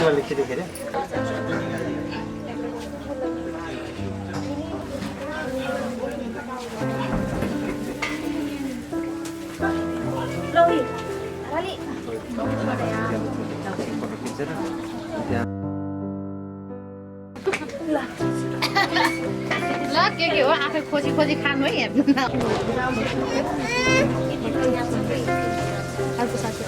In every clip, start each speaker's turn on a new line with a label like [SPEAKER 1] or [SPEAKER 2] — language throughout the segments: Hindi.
[SPEAKER 1] वाले खेले खेले
[SPEAKER 2] ल के हो आफै खोजी खोजी खानु है हेर्नु न अर्को साथी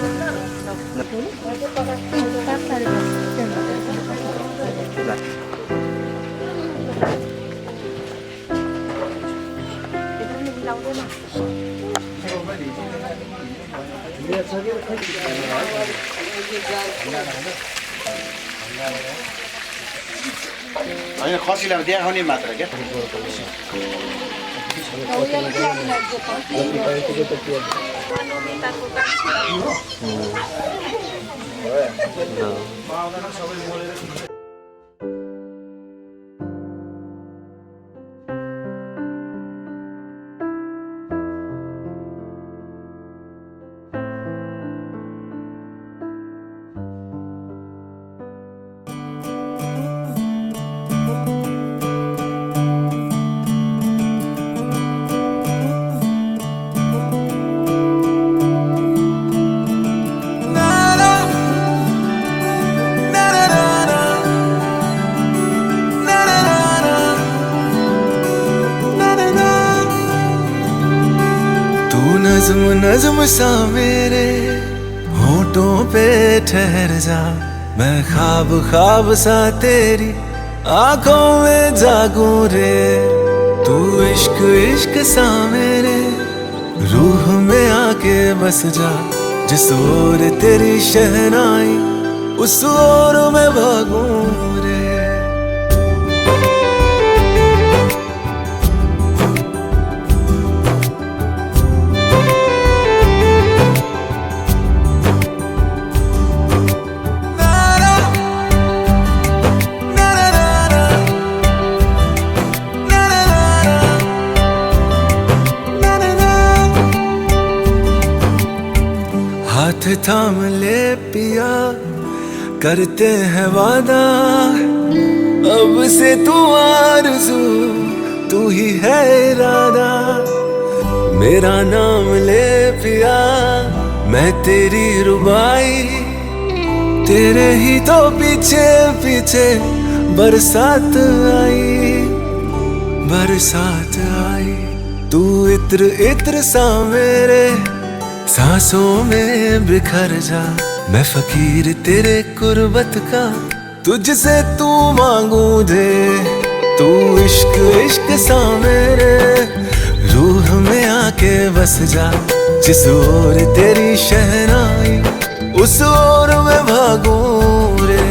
[SPEAKER 1] होइन खसीलाई देखाउने मात्र क्या
[SPEAKER 3] नज़्म नज़्म सा मेरे होठों पे ठहर जा, मैं ख्वाब ख्वाब सा तेरी आंखों में जागूं रे। तू इश्क इश्क सा मेरे रूह में आके बस जा, जिस ओर तेरी शहनाई उस ओर मैं भागूं रे। हाथ थाम ले पिया, करते हैं वादा, अब से तू आरज़ू तू ही है इरादा। मेरा नाम ले पिया, मैं तेरी रुबाई, तेरे ही तो पीछे पीछे बरसात आई, बरसात आई। तू इत्र इत्र सा मेरे सांसों में बिखर जा, मैं फकीर तेरे कुर्बत का, तुझसे तू मांगू दे। तू इश्क इश्क सा मेरे रूह में आके बस जा, जिस ओर तेरी शहनाई उस ओर मैं भागूं रे।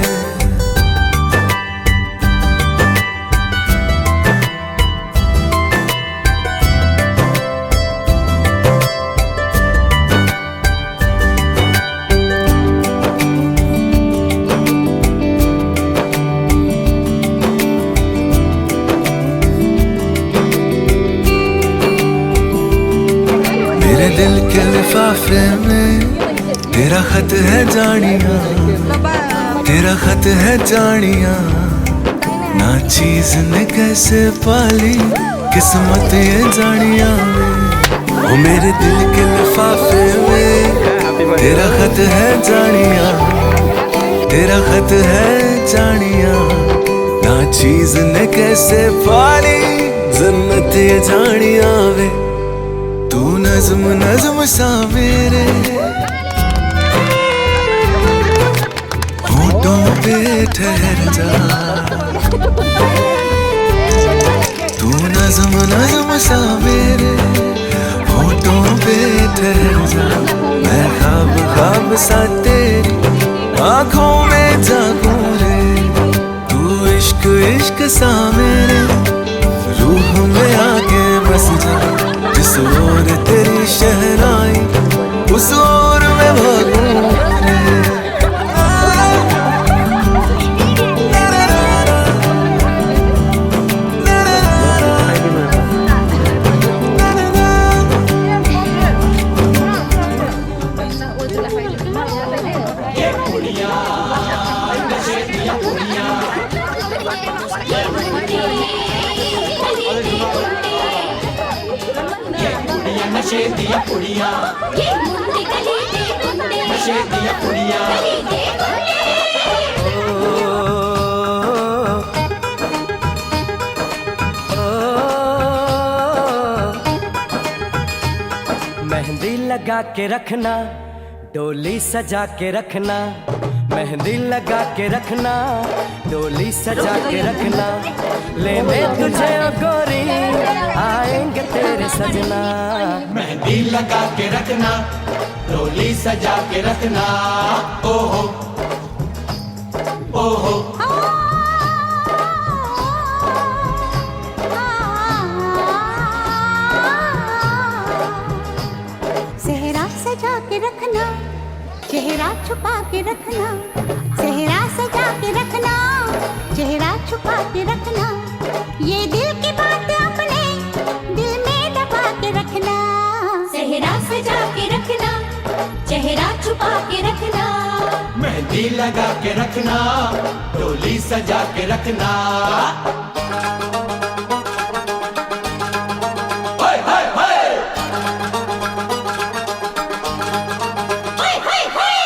[SPEAKER 3] दिल के लिफाफे में तेरा खत है जानिया, तेरा खत है जानिया। ना चीज ने कैसे पाली किस्मत ये जानिया। वो मेरे दिल के लिफाफे में तेरा खत है जानिया, तेरा खत है जानिया। ना चीज ने कैसे पाली जन्नत ये जानिया वे। तू नज़्म नज़्म सा मेरे होठों पे ठहर जा, तू नज़्म नज़्म सा मेरे होठों पे ठहर जा, मैं ख्वाब ख्वाब सा तेरी आंखों में जागूं रे। तू इश्क इश्क सा मेरे रूह में आके
[SPEAKER 4] नशे दिया कुड़ियां,
[SPEAKER 5] ये मुंडे गली दे गुंडे,
[SPEAKER 4] नशे दिया कुड़ियां,
[SPEAKER 5] गली दे गुंडे।
[SPEAKER 6] मेहंदी लगा के रखना, डोली सजा के रखना, मेहंदी लगा के रखना, डोली सजा के रखना, लेने तुझे ओ गोरी आएंगे तेरे सजना।
[SPEAKER 4] मेहंदी लगा के रखना, डोली सजा के रखना, ओहो ओहो।
[SPEAKER 5] सेहरा सजा के रखना, चेहरा छुपा के रखना, सेहरा सजा के रखना, चेहरा छुपा के रखना, ये दिल की बात अपने दिल में दबा के रखना। सेहरा सजा के रखना, चेहरा छुपा के रखना,
[SPEAKER 4] मेहंदी लगा के रखना, डोली सजा के रखना। हाय हाय हाय,
[SPEAKER 5] हाय हाय हाय।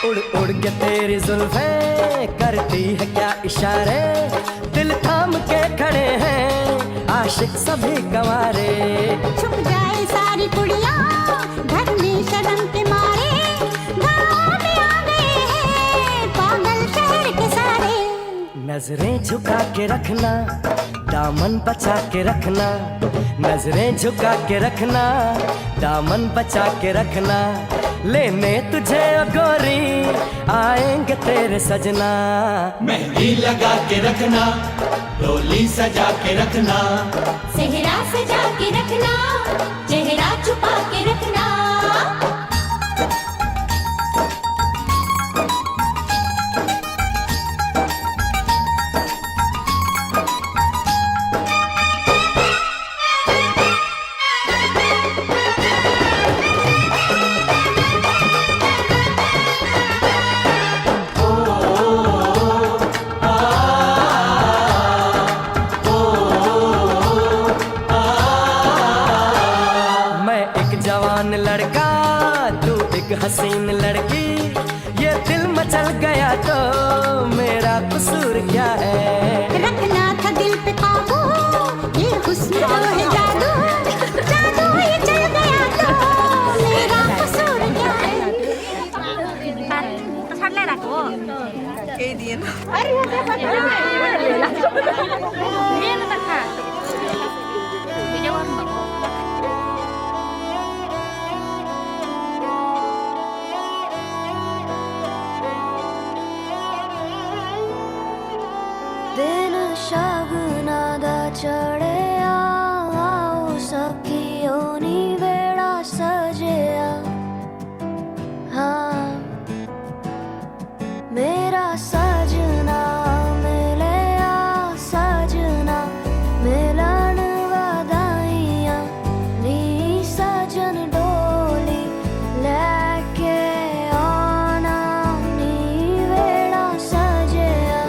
[SPEAKER 6] उड़ उड़ के तेरी जुल्फें करती है क्या इशारे, दिल थाम के खड़े हैं आशिक सभी गंवारे।
[SPEAKER 5] छुप जाए सारी कुड़ियां घर में शर्म के मारे, गाँव में आ गए हैं पागल शहर के सारे।
[SPEAKER 6] नजरें झुका के रखना, दामन बचा के रखना, नजरें झुका के रखना, दामन बचा के रखना, लेने तुझे ओ गोरी आएंगे तेरे सजना।
[SPEAKER 4] मेहंदी लगा के रखना, डोली सजा के रखना,
[SPEAKER 5] सेहरा सजा के रखना, चेहरा छुपा के रखना।
[SPEAKER 6] जवान लड़का तू एक हसीन लड़की, ये दिल मचल गया तो मेरा कसूर क्या है।
[SPEAKER 5] रखना था दिल पे काबू, ये हुस्न तो है जादू, जादू ये चल गया तो मेरा कसूर क्या है।
[SPEAKER 7] दिन शगुना दा चढ़िया, आओ सखियो नी वेड़ा सजिया। हाँ मेरा सजना मिलिया, सजना मिलन वधाइया, नी सजन डोली लेके आना, नी वेड़ा सजिया।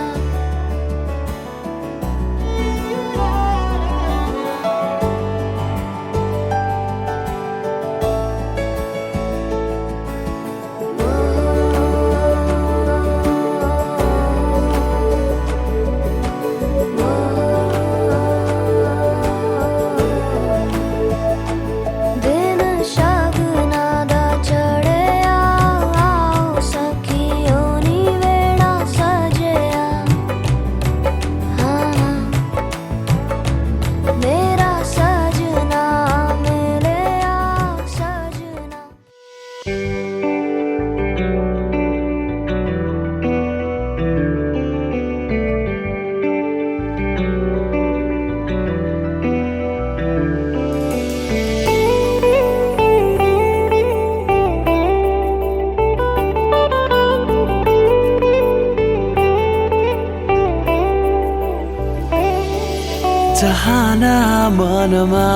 [SPEAKER 3] चाहना मनमा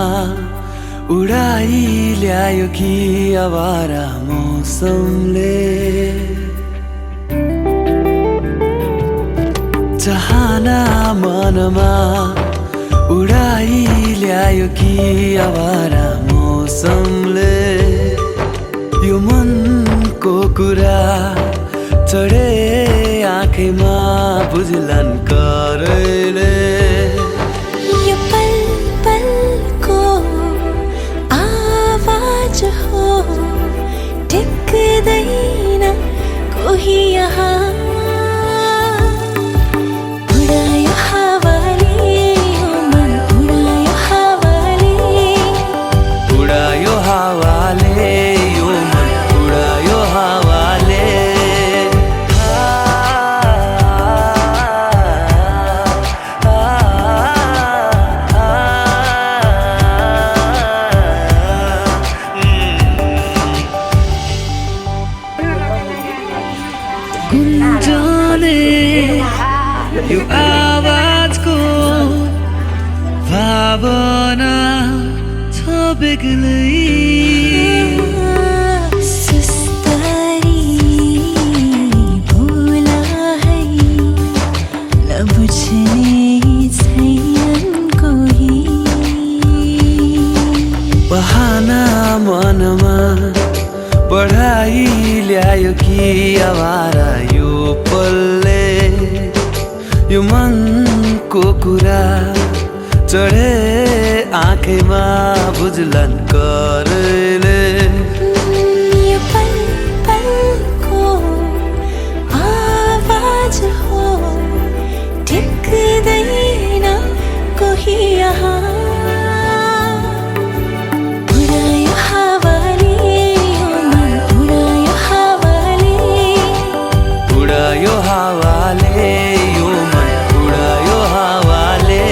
[SPEAKER 3] उडाई ल्यायो कि आवारा मौसमले चाहना मनमा उडाई ल्यायो कि आवारा मौसमले यो मनको कुरा चढे आँखैमा बुझलन करले
[SPEAKER 7] ये पल पल को आवाज हो टिक्दैन कोही यहाँ उडायो हावाले यो मन उडायो हावाले
[SPEAKER 3] उडायो हावाले यो मन उडायो हावाले गुन्जने यो आवाजको भावना छ बेग्लै
[SPEAKER 7] सुस्तरी भोला है नबुझ्ने छैन कोही
[SPEAKER 3] बहाना मनमा पढाइ ल्यायो कि आवारा यो पलले यो मनको कुरा चढे आँखैमा बुझलन करले
[SPEAKER 7] ये पल पल को आवाज हो टिक्दैन कोही यहाँ उडायो हावाले यो मन उडायो हावाले
[SPEAKER 3] उडायो हावाले यो मन उडायो हावाले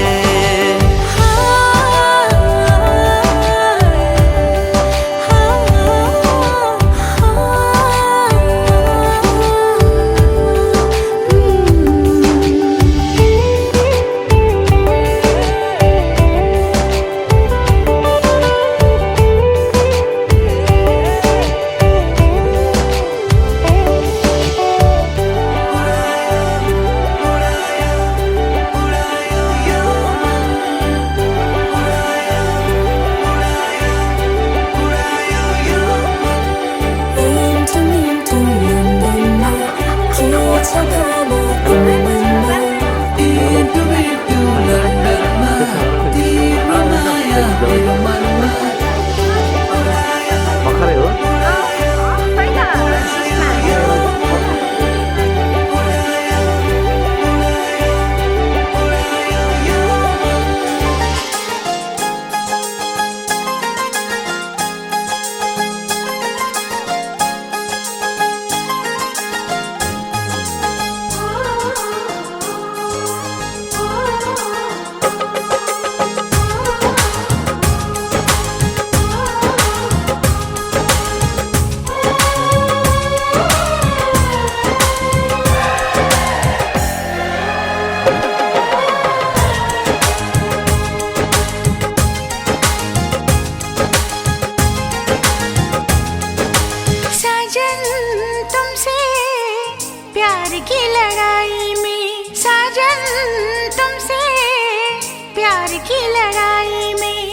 [SPEAKER 5] की लड़ाई में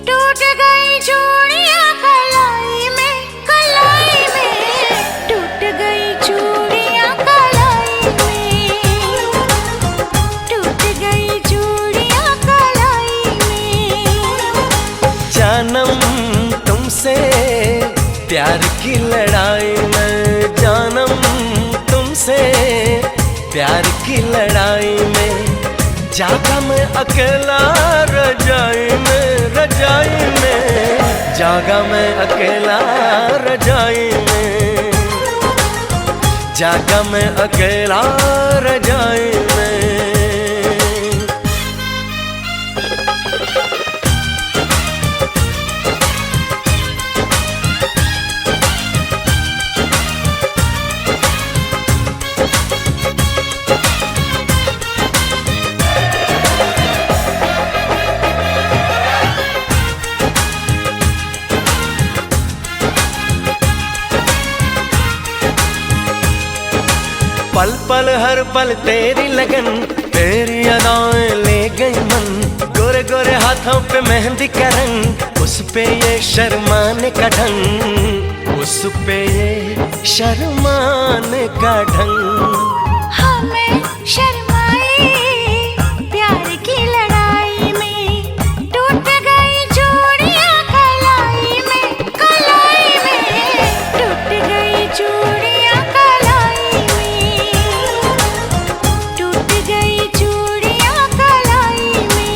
[SPEAKER 5] टूट गई चूड़ियां कलाई में टूट गई चूड़ियां कलाई में टूट गई चूड़ियां कलाई में।
[SPEAKER 3] जानम तुमसे प्यार की लड़ाई में जानम तुमसे प्यार की लड़ाई में जागा मैं अकेला रजाई में जागा मैं अकेला रजाई में जागा मैं अकेला रजाई में।
[SPEAKER 6] हर पल तेरी लगन, तेरी अदाएं ले गई मन। गोरे गोरे हाथों पे मेहंदी का रंग, उस पे ये शर्माने का ढंग, उस पे ये शर्माने का ढंग।
[SPEAKER 7] हमें शर्माए प्यार की लड़ाई में, टूट गई चूड़ियां कलाई में, कलाई में टूट गई चूड़ियां कलाई में, टूट गई चूड़ियां कलाई में।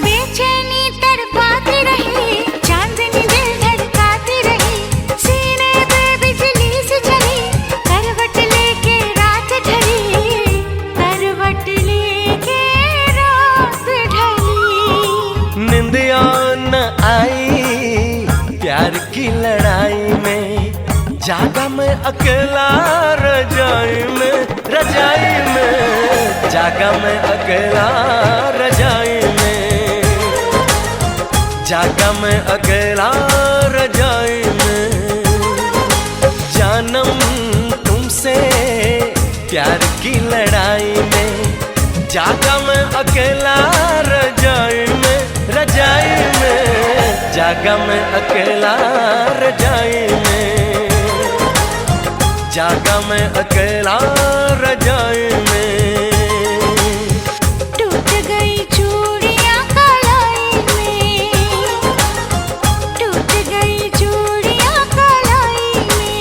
[SPEAKER 7] बेचैनी तड़पाती रही, चांदनी दिल धड़काती रही, सीने पे बिजली सी चली, करवट लेके रात ढली, करवट लेके रात ढली।
[SPEAKER 6] निंदिया न आई प्यार की लड़ाई में, जागा मैं अकेला रजाई में, रजाई में जागा मैं अकेला रजाई में, जागा मैं अकेला रजाई में। जानम तुमसे प्यार की लड़ाई में, जागा मैं अकेला रजाई में, रजाई में जागा मैं अकेला रजाई में, जागा मैं अकेला रजाई में।
[SPEAKER 7] टूट गई चूड़ियां कलाई में, टूट गई चूड़ियां कलाई में।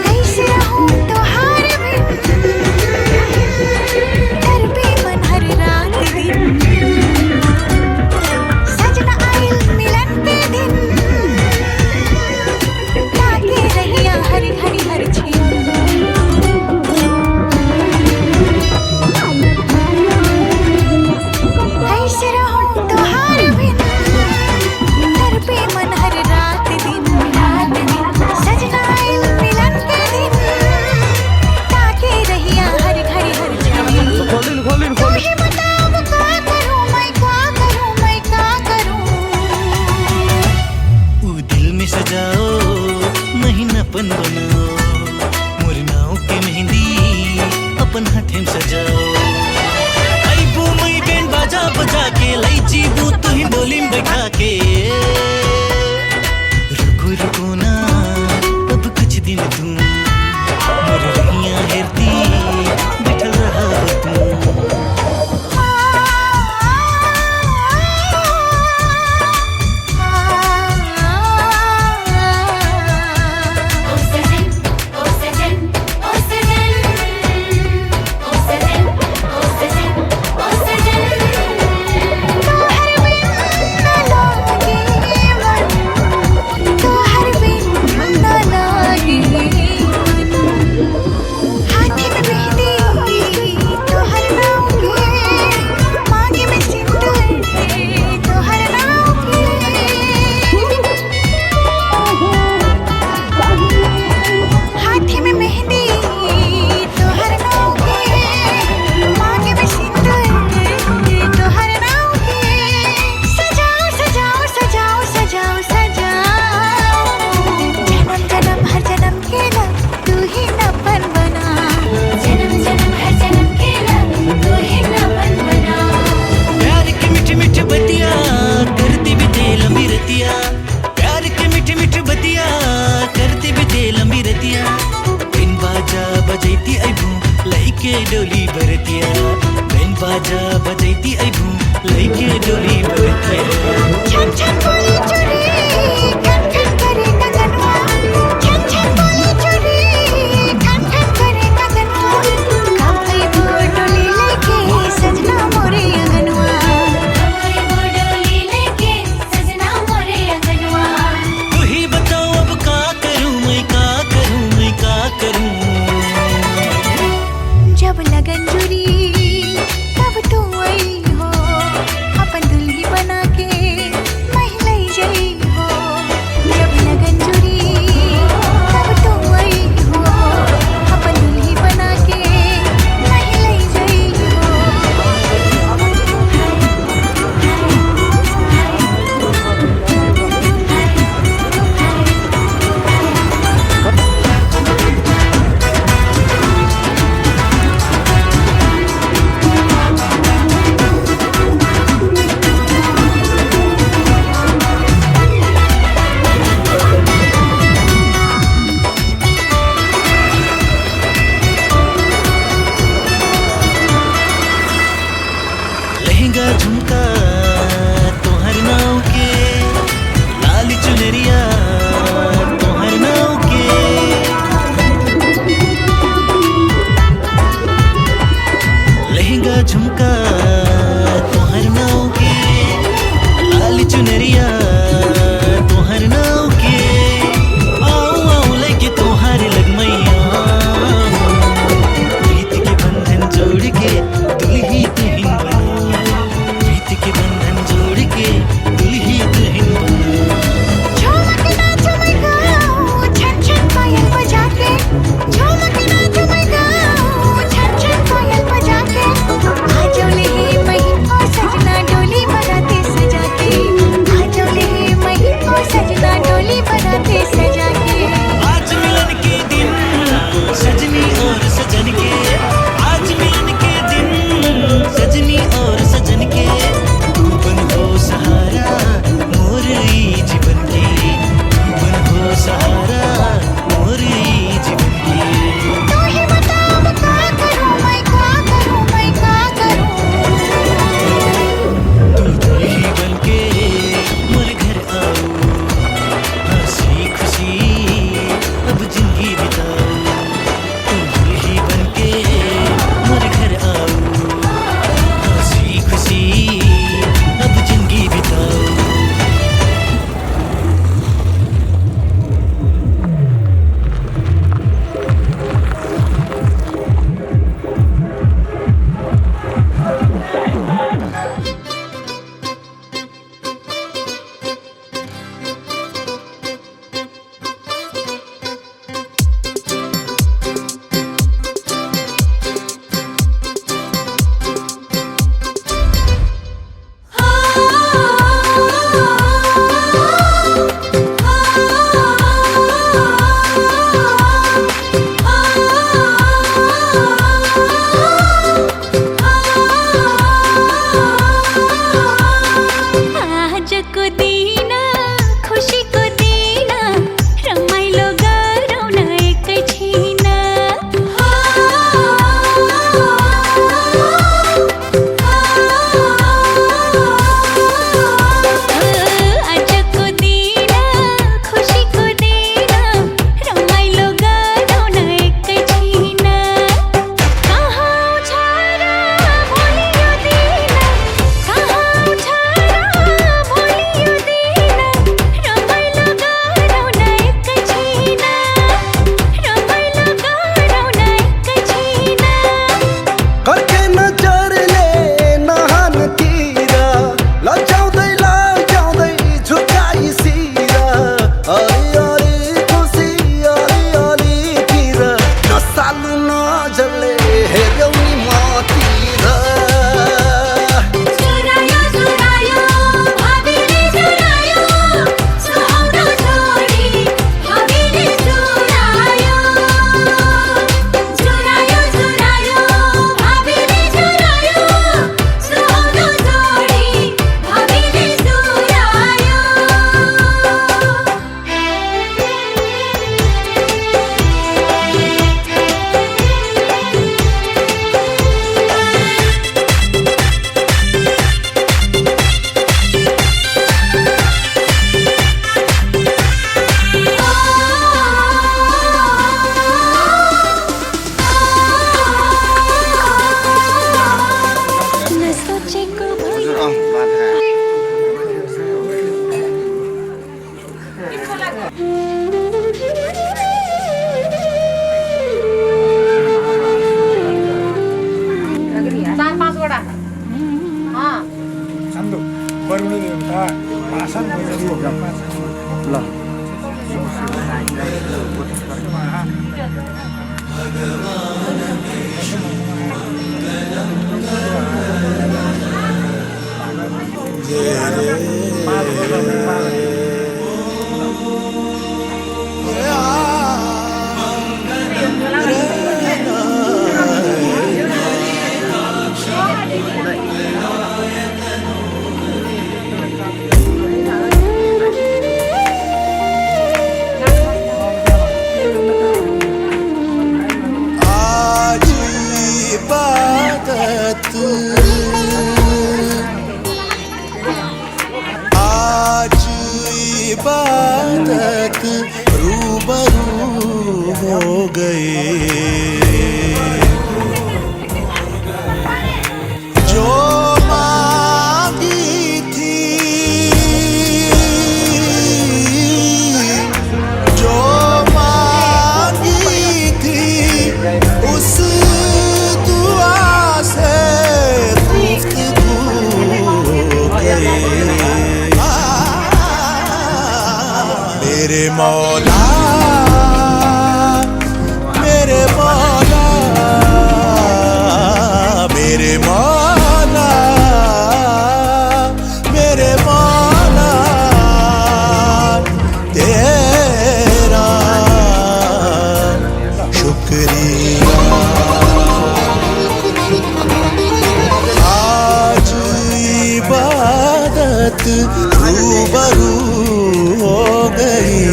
[SPEAKER 7] कैसे रहूं तोहार बिन, तड़पे मन हर रात दिन, सजना आइल मिलन के दिन, ताके रहिया हर घड़ी हर छीन। कैसे रहूं तोहार बिन, तड़पे मन हर रात दिन, रात दिन, सजना आइल मिलन के दिन, ताके रहिया हर घड़ी हर छीन। तू ही बताओ क्या करूं मैं, क्या करूं मैं, क्या करूं।
[SPEAKER 8] ऊ दिल में सजाओ महीनापन बनाओ, मोर नाव के मेहंदी अपन हाथे में सजाओ। आई बू मई बैंड बाजा बजा के, लाई जीबू तू ही बोली में बैठा के। रुको रुको ना अब कुछ दिन तुम, मोर रहिया हेरती बैठल रहा तुम।
[SPEAKER 7] तू हर बिन न
[SPEAKER 8] लैके डोली बरतिया बेन बाजा बजैती अइबू लैके डोली बरतिया
[SPEAKER 7] छन छन बोली चुरी खन खन करे गगनवा छन छन बोली चुरी खन खन करे गगनवा कब आइबो डोली लेके सजना मोरे अंगनवा कब आइबो डोली लेके सजना मोरे अंगनवा
[SPEAKER 8] तू ही बताओ अब का करूं मैं का करूं मैं का करूं
[SPEAKER 7] जब लगन जुरी तब तू आई हो अपन दुल्ही बना के महलै जई हो जब लगन जुरी तब तू आई हो अपन दुल्ही बना के महलै जई हो
[SPEAKER 9] गर्मी एउटा भाषण
[SPEAKER 1] ल
[SPEAKER 3] आज इबादत रूबरू हो गए जो मांगी थी जो मांगी थी उस दुआ से मेरे मौला मेरे मौला मेरे मौला मेरे मौला तेरा शुक्रिया आज इबादत रूबरू हो गई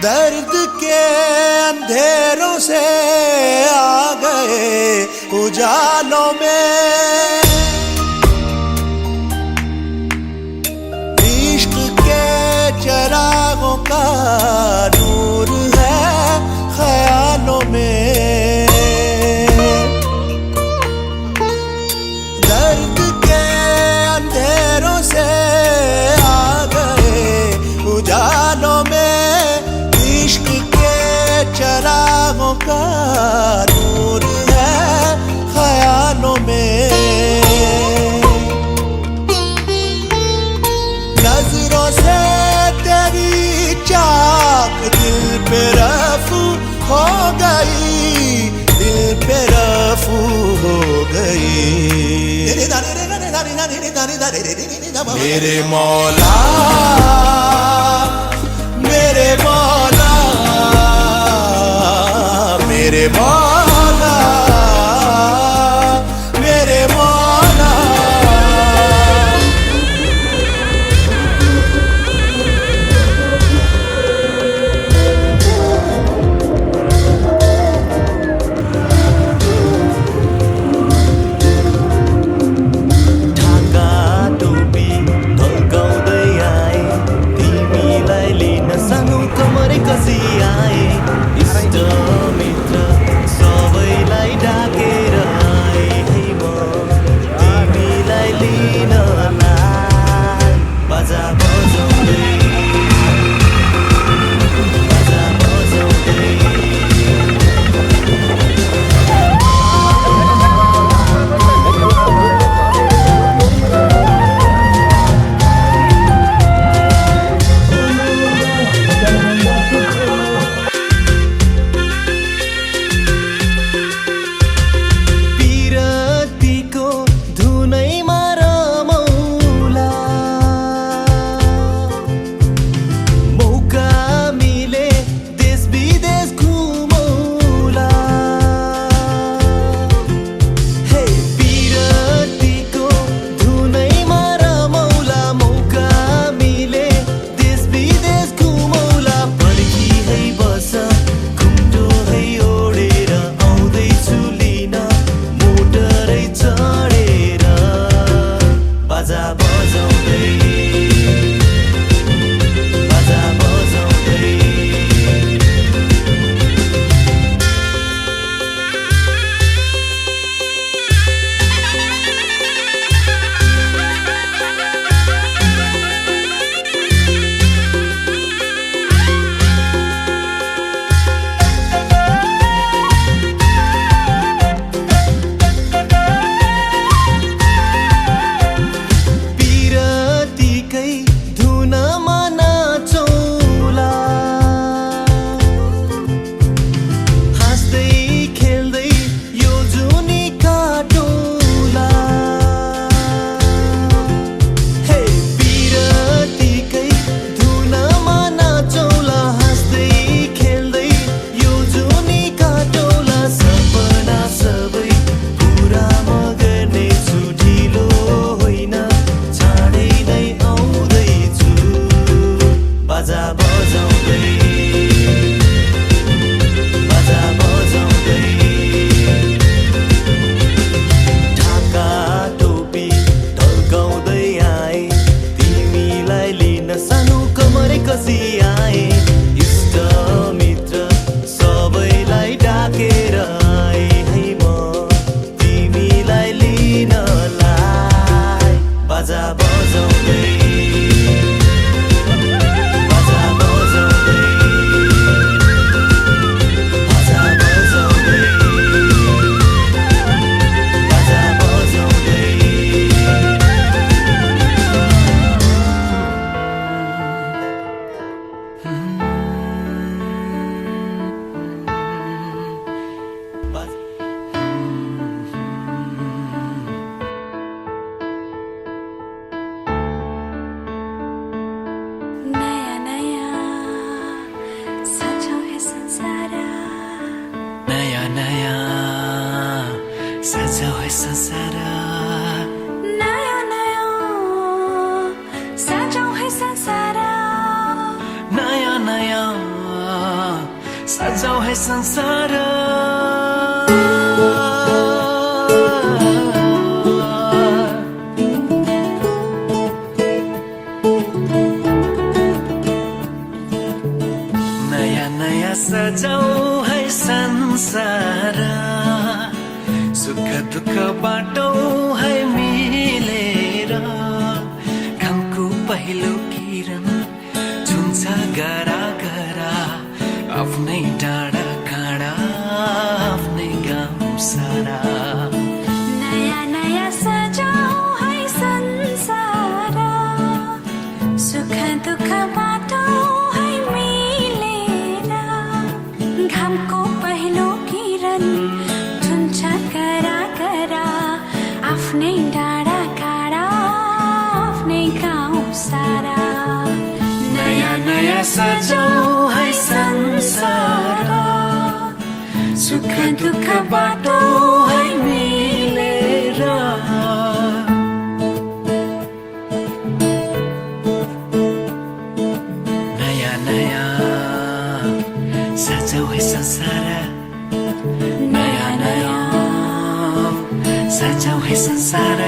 [SPEAKER 3] दर्द के अंधेरों से आ गए उजालों में इश्क के चरागों का नूर है ख्यालों में दर्द के अंधेरों से आ गए उजालों में इश्क के चरागों का नूर है ख्यालों में नजरों से तेरी चाक दिल पे रफू हो गई दिल पे रफू हो गई मेरे मौला मेरे मौला मेरे मौला मेरे मौला
[SPEAKER 8] ढाका टोपी ढल्काउँदै आए तिमीलाई लिन सानो कमरे कसी आए इष्ट मित्र सबैलाई डाकेर आए है म तिमीलाई लिन बाजा बजाउँदै बाजा बजाउँदै आए इष्ट मित्र सबैलाई डाकेर आए है म तिमीलाई लिनलाई बाजा बजाउँदै सजाओ है संसार
[SPEAKER 7] नया नया सजाओ है संसार
[SPEAKER 8] नया नया सजाओ है संसार नया नया सजाओ है संसार सुख दुःख बाटौँ है मिलेर घामको पहिलो किरण छुन्छ गरा गरा आफ्नै डाँडा काँडा आफ्नै गाउँ सारा
[SPEAKER 7] नया नया सजाओ है संसार सुख दुःख बाटौँ है मिलेर घामको पहिलो किरण आफ्नै डाँडा काँडा आफ्नै गाउँ सारा
[SPEAKER 8] नयाँ नयाँ सजाऊ है संसार सुख दुःख बाटो है मिलेर नयाँ नयाँ सजाऊ है संसार नयाँ नयाँ सजाऊ है संसार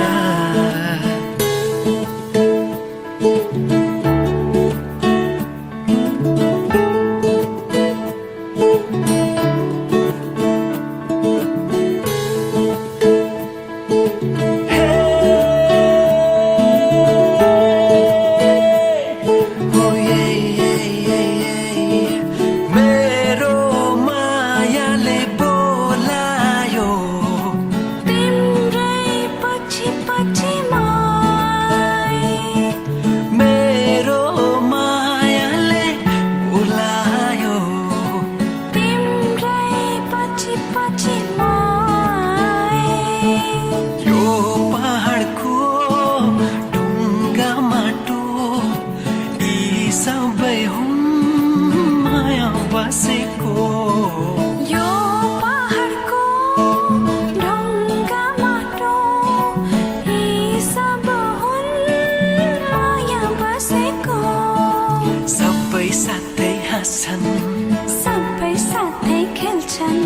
[SPEAKER 7] सबै साथै खेल्छन्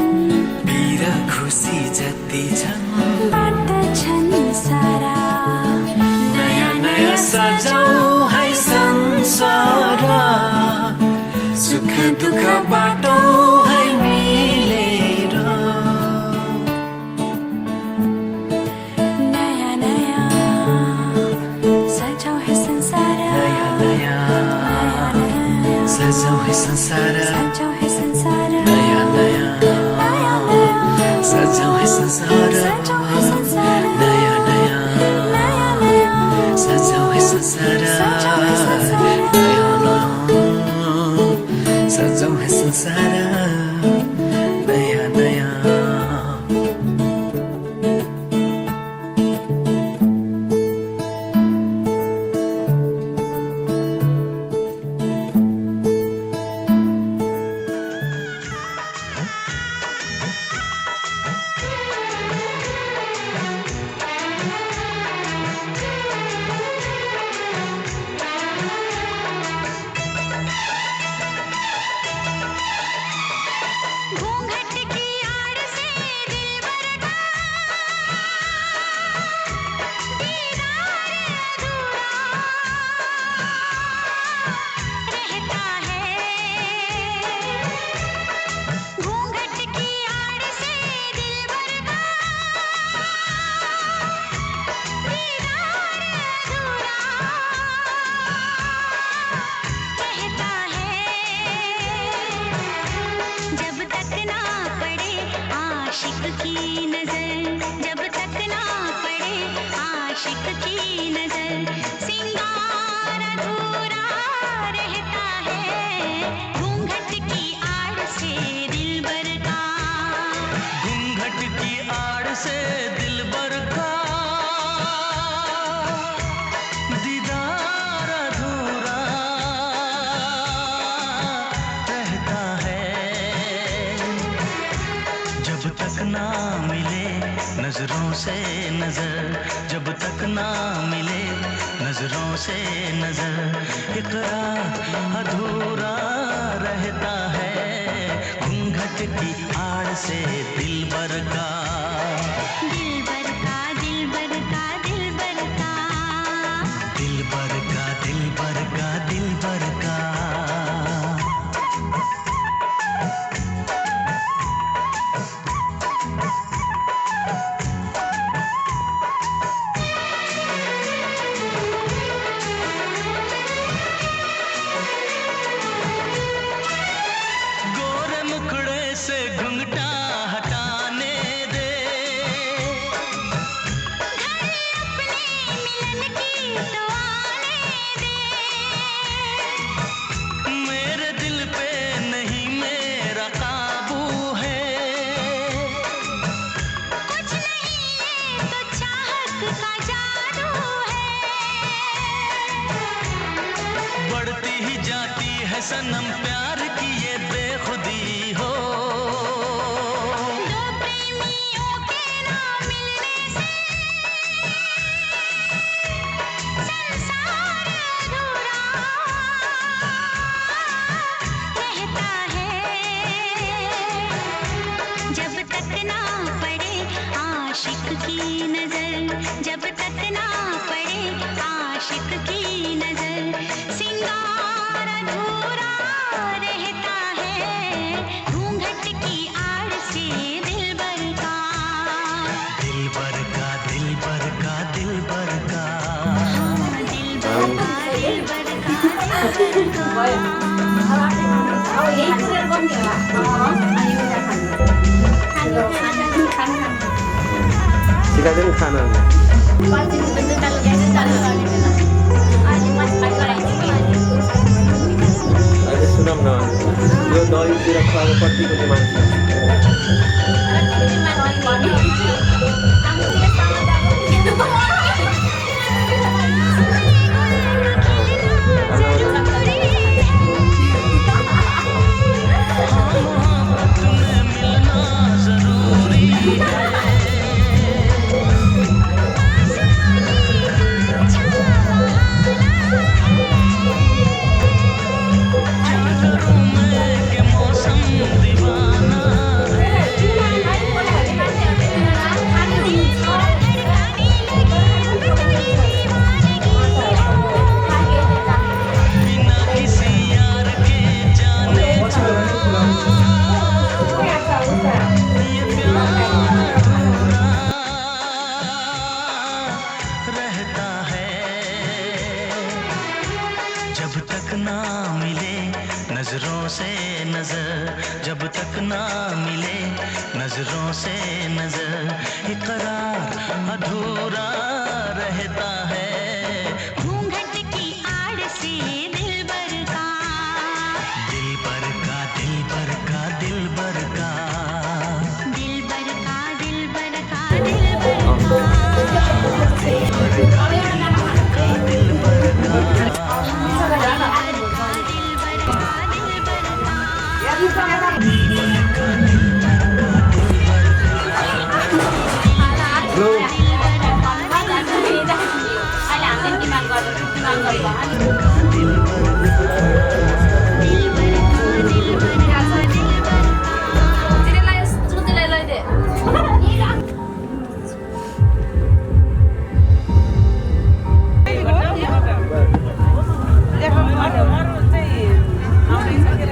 [SPEAKER 8] बिर खुसी जति छन्
[SPEAKER 7] बाँड्छन् सारा
[SPEAKER 8] नयाँ नयाँ सजाऊ है संसार सुख दुःख बाटो है मिलेर
[SPEAKER 7] नयाँ नयाँ सजाऊ है संसार
[SPEAKER 8] नयाँ नयाँ सजाऊ है संसार
[SPEAKER 7] सजाऊ है संसार
[SPEAKER 8] नयाँ नयाँ सजाऊ है संसार नयाँ नयाँ सजाऊ है संसार नयाँ नयाँ सजाऊ है संसार नयाँ नयाँ नजरों से नजर जब तक ना मिले, नजरों से नजर इकरार अधूरा रहता है, घूंघट की आड़ से दिलबर का,
[SPEAKER 5] दिलबर का, दिलबर का, दिलबर का,
[SPEAKER 8] दिलबर का, दिलबर का, दिलबर का। गोरे मुखड़े से घुंघटा हटाने दे,
[SPEAKER 5] अपने मिलन की तो आने दे,
[SPEAKER 8] मेरे दिल पे नहीं मेरा काबू है,
[SPEAKER 5] कुछ नहीं ये तो चाहत का जादू है,
[SPEAKER 8] बढ़ती ही जाती है सनम प्यार की ये बेखुदी हो,
[SPEAKER 5] दो प्रेमियों के ना मिलने से संसार अधूरा रहता है, जब तक ना पड़े आशिक की नजर, जब तक ना पड़े आशिक की नजर, सिंगार अधूरा रहता है, घूंघट की आड़ से दिलबर का,
[SPEAKER 8] दिलबर का, दिलबर का, दिलबर का।
[SPEAKER 5] दिलबर का, दिलबर का, दिलबर
[SPEAKER 1] सिकाइदिनु खाना अहिले सुनौँ न, यो दहीतिर खुवाएको कतिको डिमान्ड छ?
[SPEAKER 8] तुम्हें मिलना जरूरी है, करूं मैं कि मौसम दीवाना है, बिना किसी यार के जाने जा, ये प्यार अधूरा रहता है, जब तक ना मिले नजरों से नजर, जब तक ना मिले नजरों से नजर इकरार अधूरा रहता है,
[SPEAKER 5] घूंघट की आड़ से दिलबर का,
[SPEAKER 8] दिलबर का, दिलबर का, दिलबर का।
[SPEAKER 5] दिलबर का, दिलबर का, दिलबर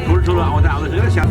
[SPEAKER 1] ठुल्ठुलो आउँदा आउँदैछ क्या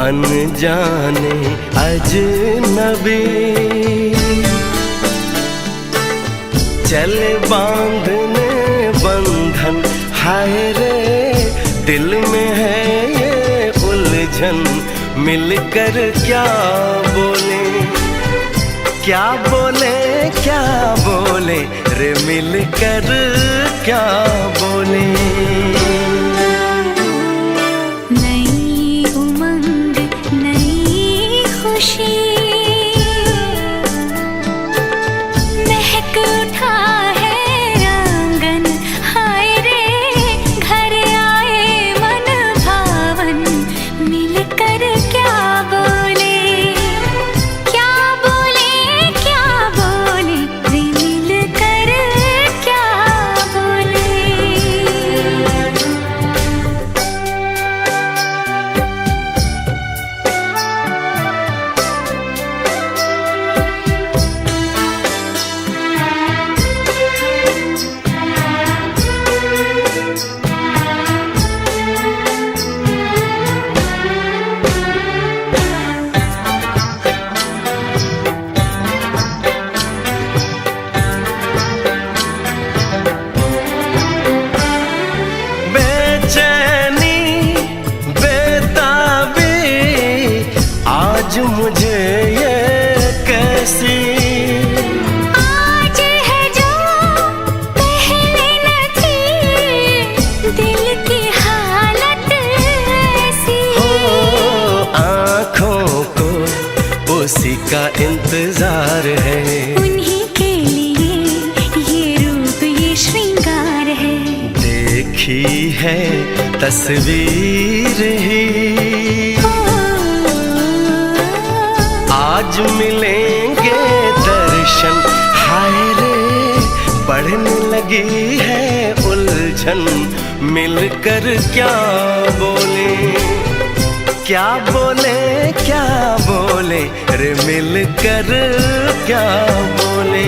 [SPEAKER 6] अनजाने अजनबी चले बांधने बंधन, हाय रे दिल में है ये उलझन, मिलकर क्या बोले क्या बोले क्या बोले रे, मिलकर क्या बोले।
[SPEAKER 7] महक उठा है आंगन, हाय रे घर आए मन भावन, मिलकर क्या बोले क्या बोले क्या बोले रे, मिलकर क्या बोले।
[SPEAKER 6] आज मुझे ये कैसी
[SPEAKER 7] आज है जो पहले न थी, दिल की हालत ऐसी
[SPEAKER 6] हो, आँखों को उसी का इंतजार है,
[SPEAKER 7] उन्हीं के लिए ये रूप ये श्रृंगार है।
[SPEAKER 6] देखी है तस्वीर ही आज मिलेंगे दर्शन, हाय रे बढ़ने लगी है उलझन, मिलकर क्या बोले क्या बोले क्या बोले रे, मिलकर क्या बोले।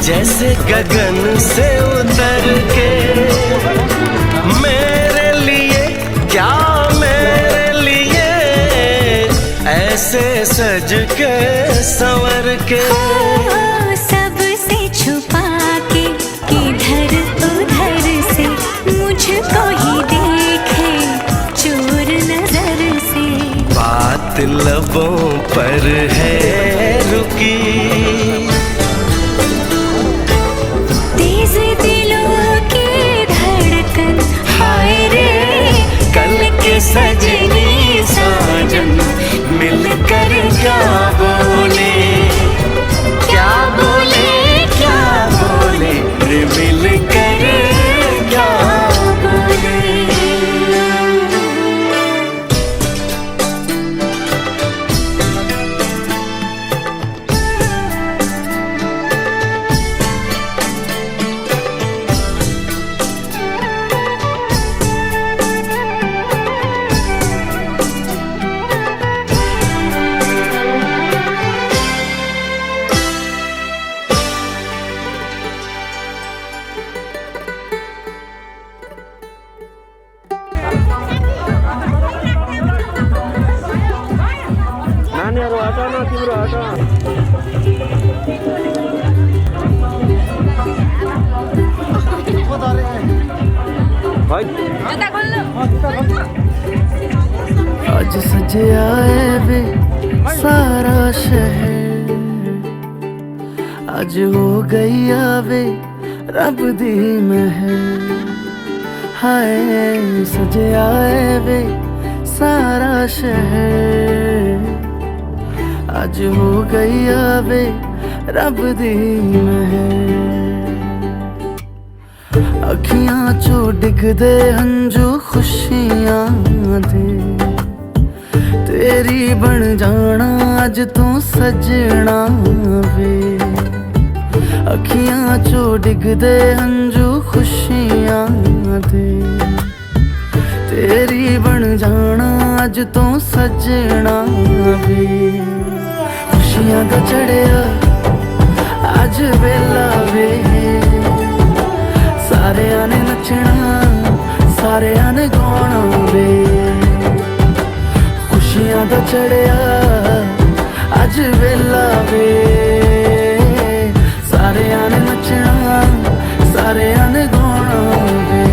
[SPEAKER 6] जैसे गगन से उतर के, मेरे लिए क्या मेरे लिए ऐसे सज के संवर के,
[SPEAKER 7] सबसे छुपा के इधर उधर से मुझको ही देखे चोर नजर से,
[SPEAKER 6] बात लबों पर है रुकी,
[SPEAKER 7] सजनी साजन
[SPEAKER 6] मिलकर क्या बोले क्या बोले क्या बोले रे, मिलकर क्या बोले।
[SPEAKER 1] न तिम्रो हट
[SPEAKER 2] जुत्ता खोल्नु
[SPEAKER 6] आज सजे आए वे सारा शहर, आज हो गई आवे रब दी महर। हाय सजे आए वे सारा शहर, आज हो गई आवे रब दी महर। अखियां चो डिगदे हंजू खुशियां दे, तेरी बन जाना अज तू सजना वे। अखियां चो डिगदे हंजू खुशियां दे, तेरी बन जाना अज तू सजना वे। खुशियां दा चढ़िया अज वेला वे, सारेयां ने नचना सारेयां ने गाना वे। खुशियां दा चढ़िया अज वेला वे, सारेयां ने नचना सारेयां ने गाना वे।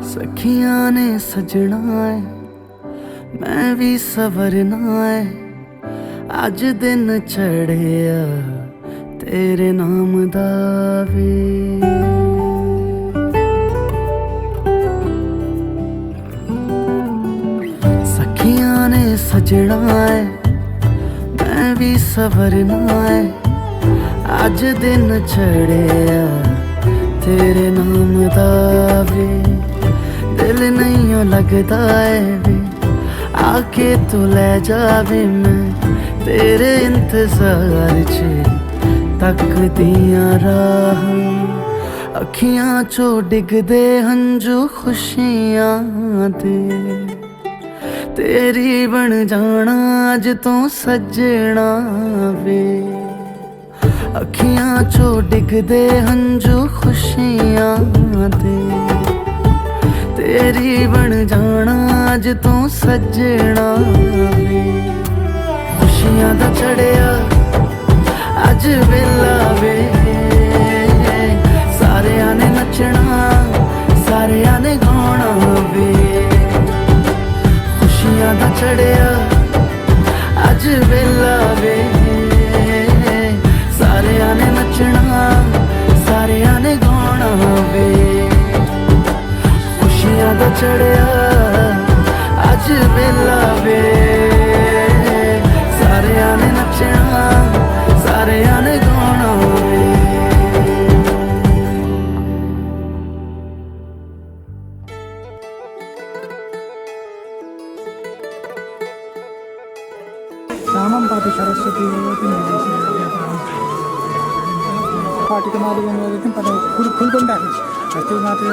[SPEAKER 6] सखियां ने सजना है मैं भी सवरना है, अज दिन चढ़िया तेरे नाम दा वे। सखियां ने सजना है मैं भी सवरना है, अज दिन चढ़िया तेरे नाम दा वे। दिल नहीं लगता है वे आके तू ले जावे, मैं तेरे इंतजार च तकदियां राह। अखियां चो डिगदे हंजू खुशियां दे, तेरी बन जाना अज तू सजना वे। अखियां चो डिगदे हंजू खुशियां दे, तेरी बन जाना अज तू सजना वे। खुशियां दा चढ़िया अज वेला वे, सारेयां ने नचना सारेयां ने गाना वे। खुशियां दा चढ़िया अज वेला वे, सारेयां ने नचना सारेयां ने गाना वे। खुशियां दा चढ़िया अज वेला वे, सारेयां ने नचना सारेयां ने गाना वे।
[SPEAKER 9] श्यामम पाटी सरस्वती पार्टीको माधव फुल फुल पनि राखेको त्यो मात्रै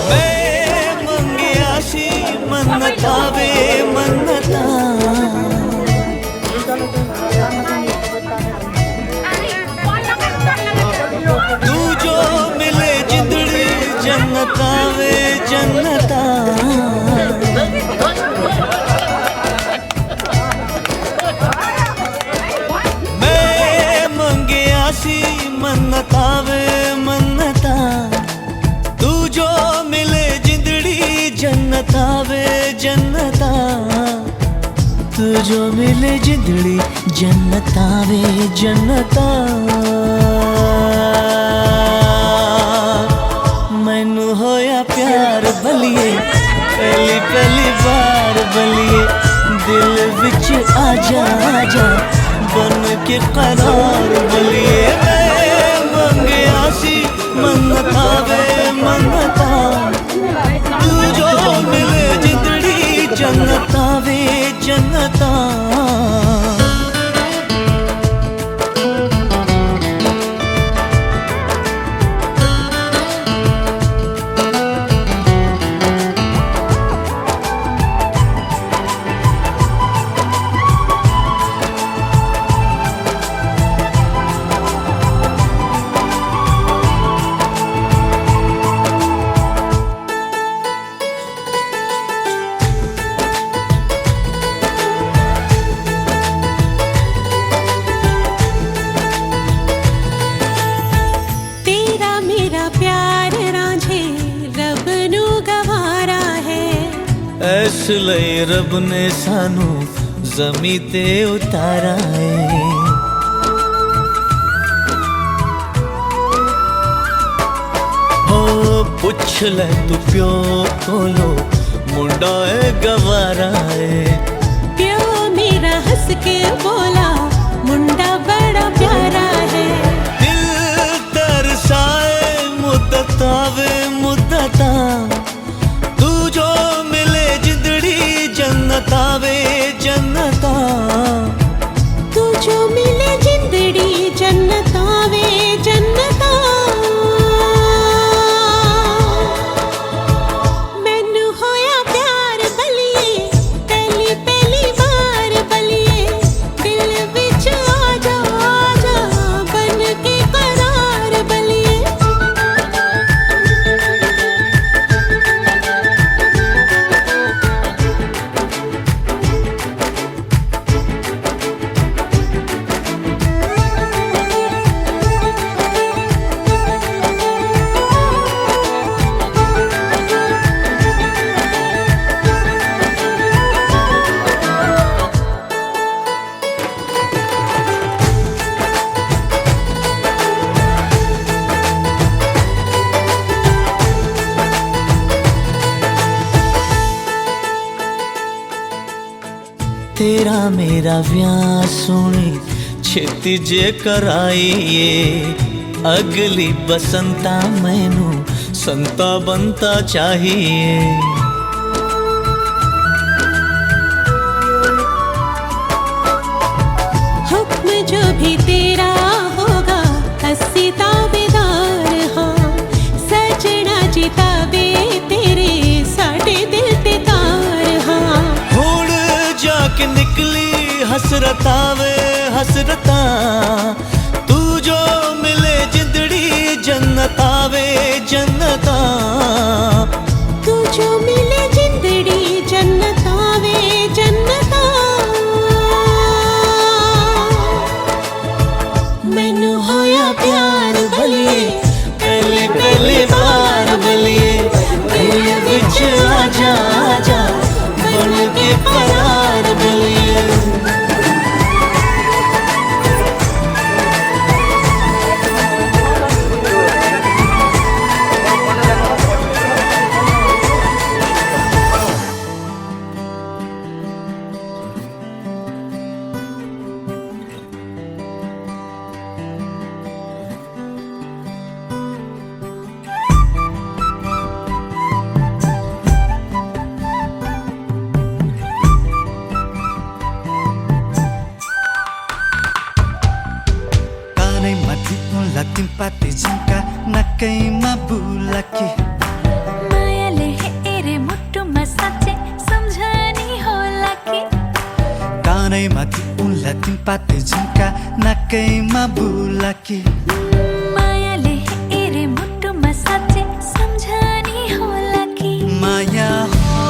[SPEAKER 8] मैं मंगिया सी मन्नता वे मन्नता, तू जो मिले जिंदड़ी जन्नता वे जन्नता। मैं मंगिया सी मन्नता वे मन्नता, तू जो मिले जिंदड़ी जन्नता वे जन्नता। तू जो मिले जिंदड़ी जन्नता वे जन्नता। मैनू होया प्यार बलिए पहली पहली बार बलिए, दिल विच आजा आजा बन के करार बलिए मंगया सी मंगता वे मंगता तू जो मिले जिंदड़ी जन्नता वे जन्नता इसलिए रब ने सानू जमी ते उतारा है हो पुछ ले तू प्यो कोलो मुंडा है गवारा है
[SPEAKER 7] प्यो मेरा हंस के बोला मुंडा बड़ा प्यारा है
[SPEAKER 8] दिल तरसाए मुद्दता वे मुद्दता तू जो मिले जिंदड़ी जन्नता वे जन्नता
[SPEAKER 7] तू जो मिले जिंदड़ी जन्नता वे जन्नता मैनू होया प्यार बलिए पहली पहली बार बलिए दिल विच आजा आजा बन के करार बलिए
[SPEAKER 8] तेरा मेरा व्याह सोनी छेती जे कराइए अगली बसंता मैनू संता बनता चाहिए
[SPEAKER 7] हुक्म जो भी तेरा होगा हस्सी ताबेदार हाँ सजना जीता बे तेरे साढ़े दिल ते तार हाँ
[SPEAKER 8] हुण जाके निकली हसरता वे हसरता तू जो मिले जिंदड़ी जन्नता वे जन्नता
[SPEAKER 7] तू जो मिले जिंदड़ी जन्नता वे जन्नता मैनू होया प्यार बलिए
[SPEAKER 8] पहले पहले बार बलिए दिल विच आजा आजा बन के करार बलिए
[SPEAKER 3] Timpati jangka nakai mabulaki
[SPEAKER 7] मायाले हेरे मुटुमा साँच्चै सम्झनी होला कि
[SPEAKER 3] कानै माथि उनलाई तिम्पाते झुम्का नाकै mabulaki
[SPEAKER 7] मायाले हेरे मुटुमा साँच्चै सम्झनी होला कि
[SPEAKER 3] माया हो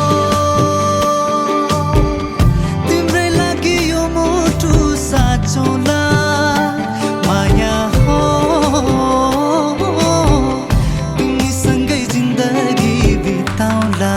[SPEAKER 3] तिम्रै लागि यो मुटु साँचौला माया हो तिमीसँगै जिन्दगी बिताउला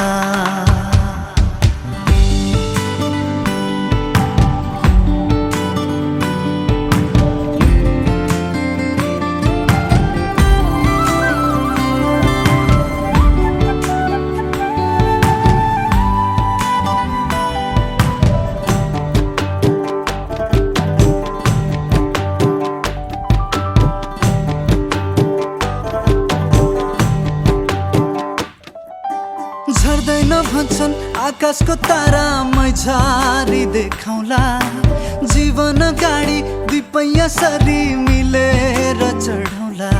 [SPEAKER 3] झर्दैन भन्छन् आकाशको तारा मै झारी देखाउला जीवन गाडी दुई पहिया सरी मिलेर चढाउला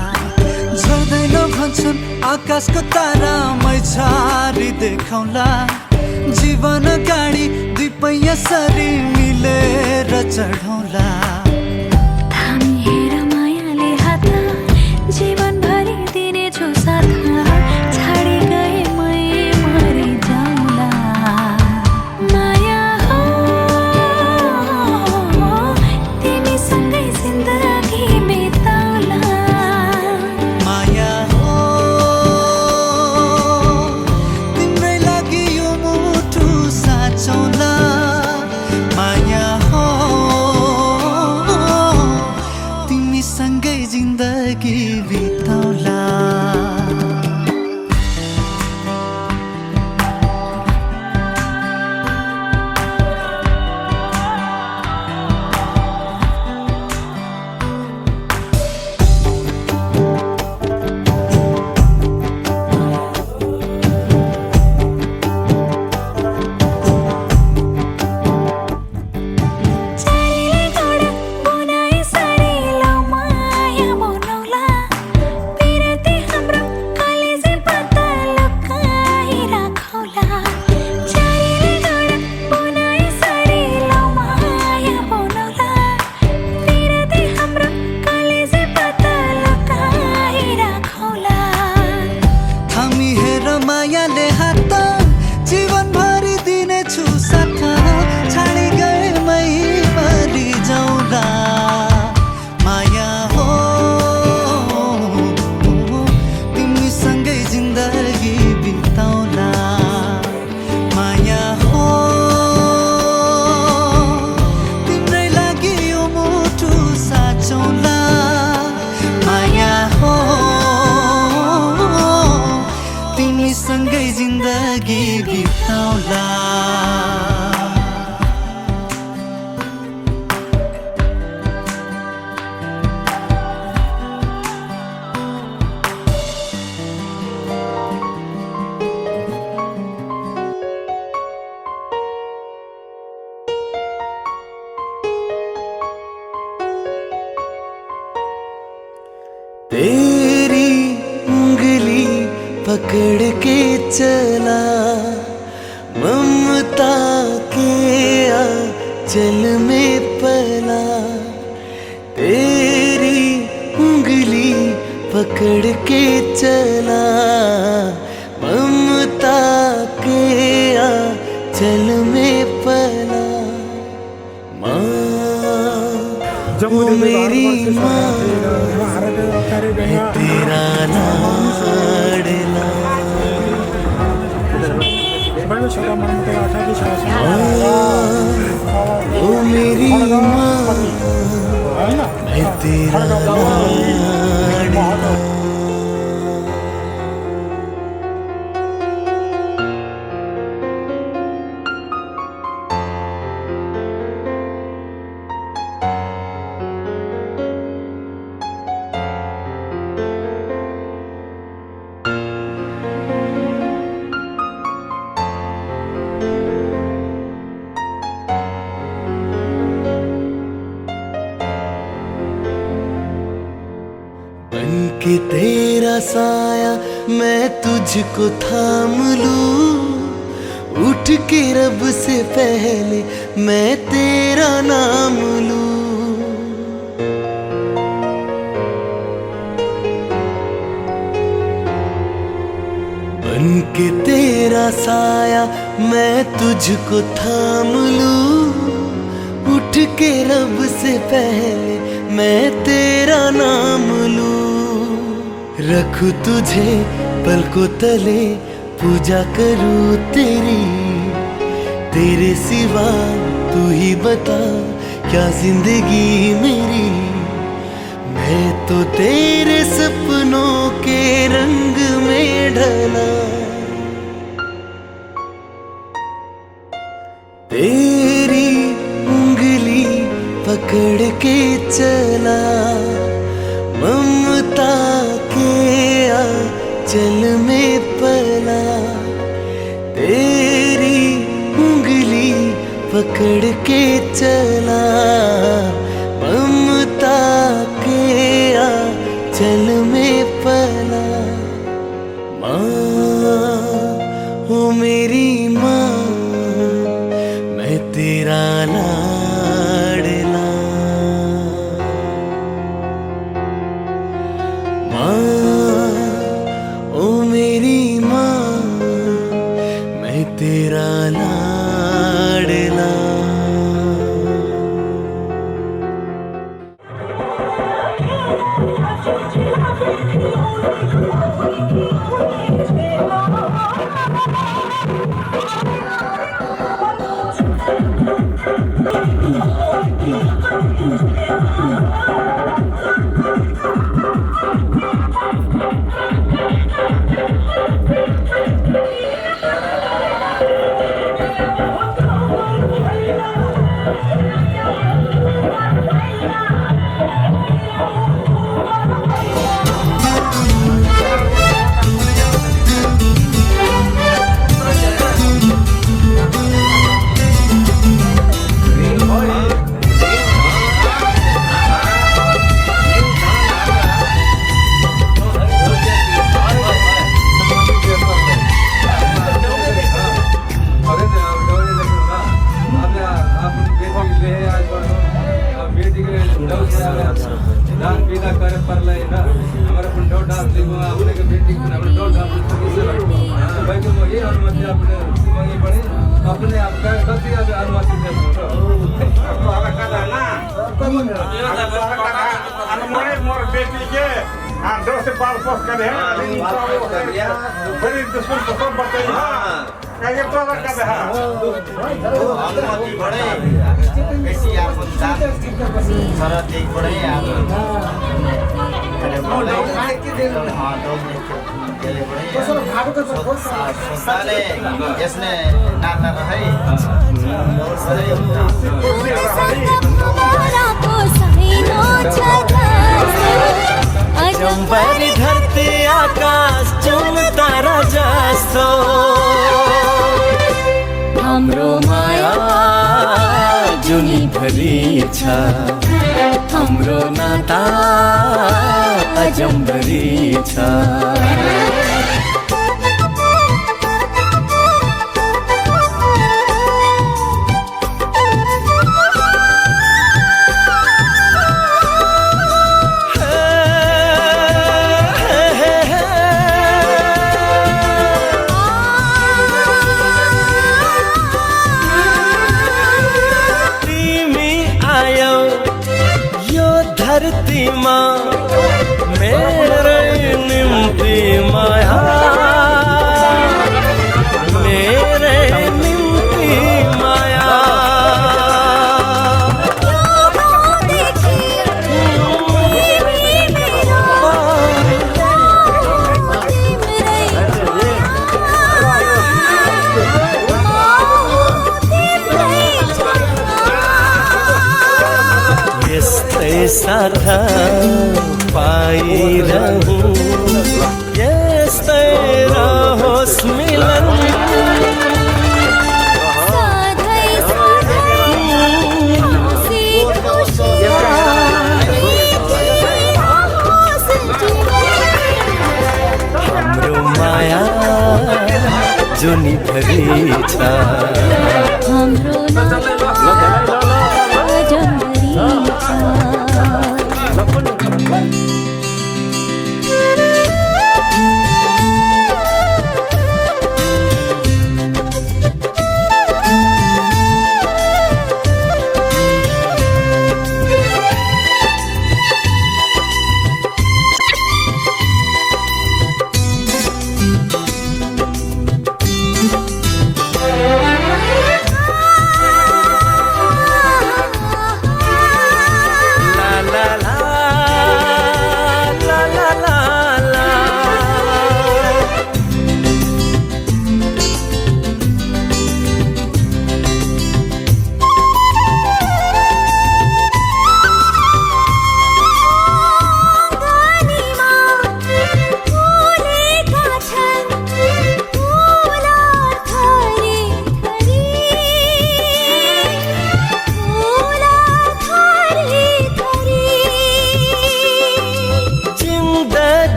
[SPEAKER 3] झर्दैन भन्छन् आकाशको तारा मै झारी देखाउला जीवन गाडी दुई पहिया सरी मिलेर चढाउला
[SPEAKER 7] थामी हेर मायाले हात जीवन भरि दिनेछु साथ छाडी गए मै मरि जाउँला माया हो तिमीसँगै जिन्दगी बिताउला
[SPEAKER 3] माया हो तिम्रै लागि यो मुटु साँचौला माया हो तिमीसँगै जिन्दगी बिताउला
[SPEAKER 7] चालीले गोडा बुनाई साडी लौ माया बनाउला पिरती हाम्रो कलेजे पत्ता लुकाई राखौला चालीले गोडा बुनाई साडी लौ माया बनाउला पिरती हाम्रो कलेजे पत्ता लुकाई राखौला
[SPEAKER 3] थामी हेर मायाले हात जीवन भरि दिनेछु साथ छाडी गए मै मरि जाउँला माया हो तिमीसँगै जिन्दगी बिताउला माया हो तिम्रै लागि यो मुटु साँचौला माया हो तिमीसँगै जिन्दगी बिताउला तेरी उंगली पकड़ के चला ममता के आंचल में पला तेरी उंगली पकड़ के चला ममता के आंचल में पला माँ वो मेरी माँ तेरा लाडला ओ मेरी माँ मैं तेरा लाडला बनके तेरा साया मैं तुझको थाम लूं उठ के रब से पहले मैं तेरा नाम लूं बनके तेरा साया मैं तुझको थाम लूं उठ के रब से पहले मैं तेरा नाम लूं रखूं तुझे पलकों तले पूजा करूं तेरी तेरे सिवा तू ही बता क्या जिंदगी मेरी मैं तो तेरे सपनों के रंग में ढला तेरी उंगली पकड़ के चला ममता के आंचल में पला पकड़ के चला ममता के आंचल में पला। माँ ओ मेरी माँ, मैं तेरा लाडला। माँ ओ मेरी माँ, मैं तेरा लाडला।
[SPEAKER 1] अपने आप का गति अब अनुमति दे
[SPEAKER 10] मोर बेटी के दो से बाल पोस कर है बड़ी दुश्मन को सब बताइए ये तो रखा है अनुमति बड़े बेटी आप सारा ठीक बड़े यार अरे बोले हां दो केले बड़े साले इसने नाना है
[SPEAKER 3] अजंबरी धरती आकाश चुमता राजा सो हमरो माया जुनी भरी छा हमरो नाता अजंबरी छा धरती माँ मेरे निम्ति माया मेरे निम्ति माया साधा पाई रहूं ये तेरा होश मिलन हमरो माया जुनी भरी छा हमरो जंबरी छा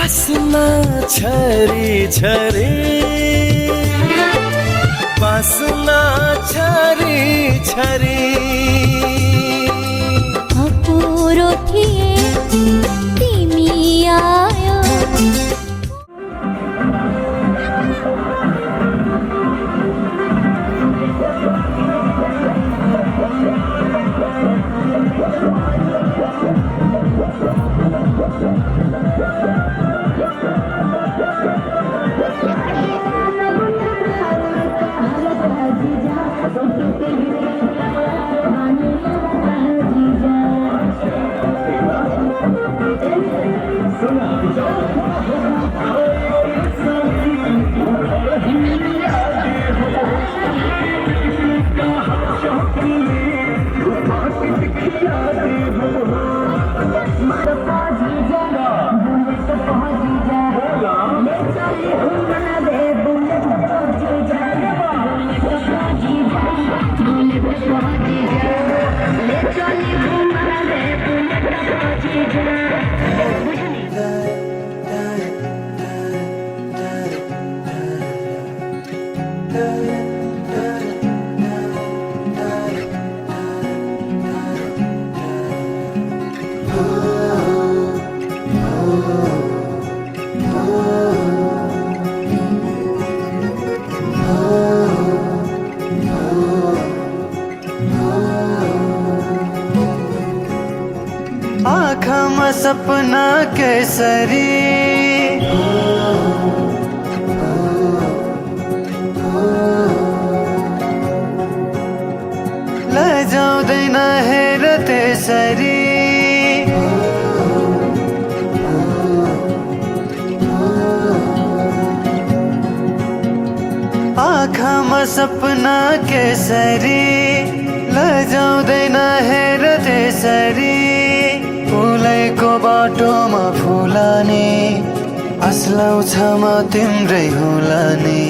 [SPEAKER 6] बासना छरी छरी बासना छरी छरी
[SPEAKER 7] अपुरो थिए तिमी आयो
[SPEAKER 6] आँखामा सपना केसरी लजाउँदैन हेर त्यसरी आँखामा सपना केसरी लजाउँदैन हेर त्यसरी फुलैको बाटोमा फुलाने असलाउँछ म तिम्रै होला नि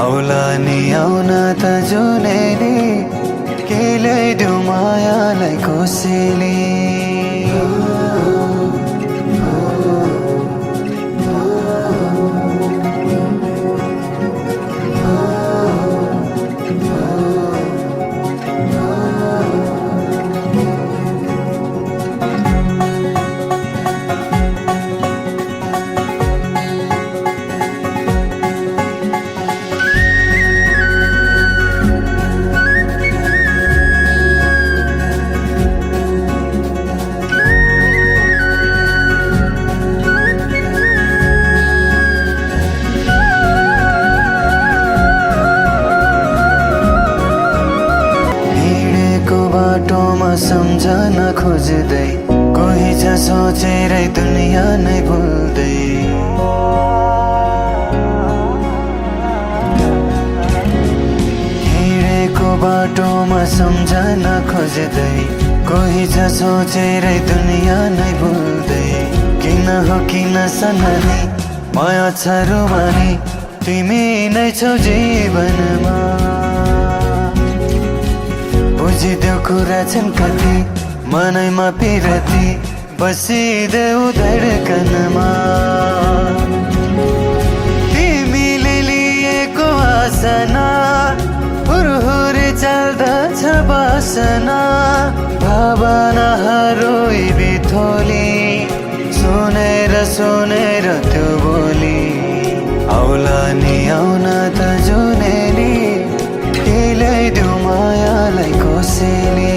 [SPEAKER 6] आउला नि आउन त जुनेली के ल्याइदेऊ मायालाई कोसेली बाटोमा सम्झन खोज्दै कोही छ सोचेरै दुनियाँ नै भुल्दै हिँडेको बाटोमा सम्झन खोज्दै कोही छ सोचेरै दुनियाँ नै भुल्दै किन हो किन सननी माया छ रुमानी तिमी नै छौ जीवनमा बुझिदेऊ कुरा छन् कति मनैमा पिरती बसिदेऊ धडकनमा तिमीले लिएको आसना हुरहुरी चल्दछ बासना भावनाहरू बिथोली सुनेर त्यो बोली आउला नि आउन त जुनेली के ल्याइदेऊ मायालाई कोसेली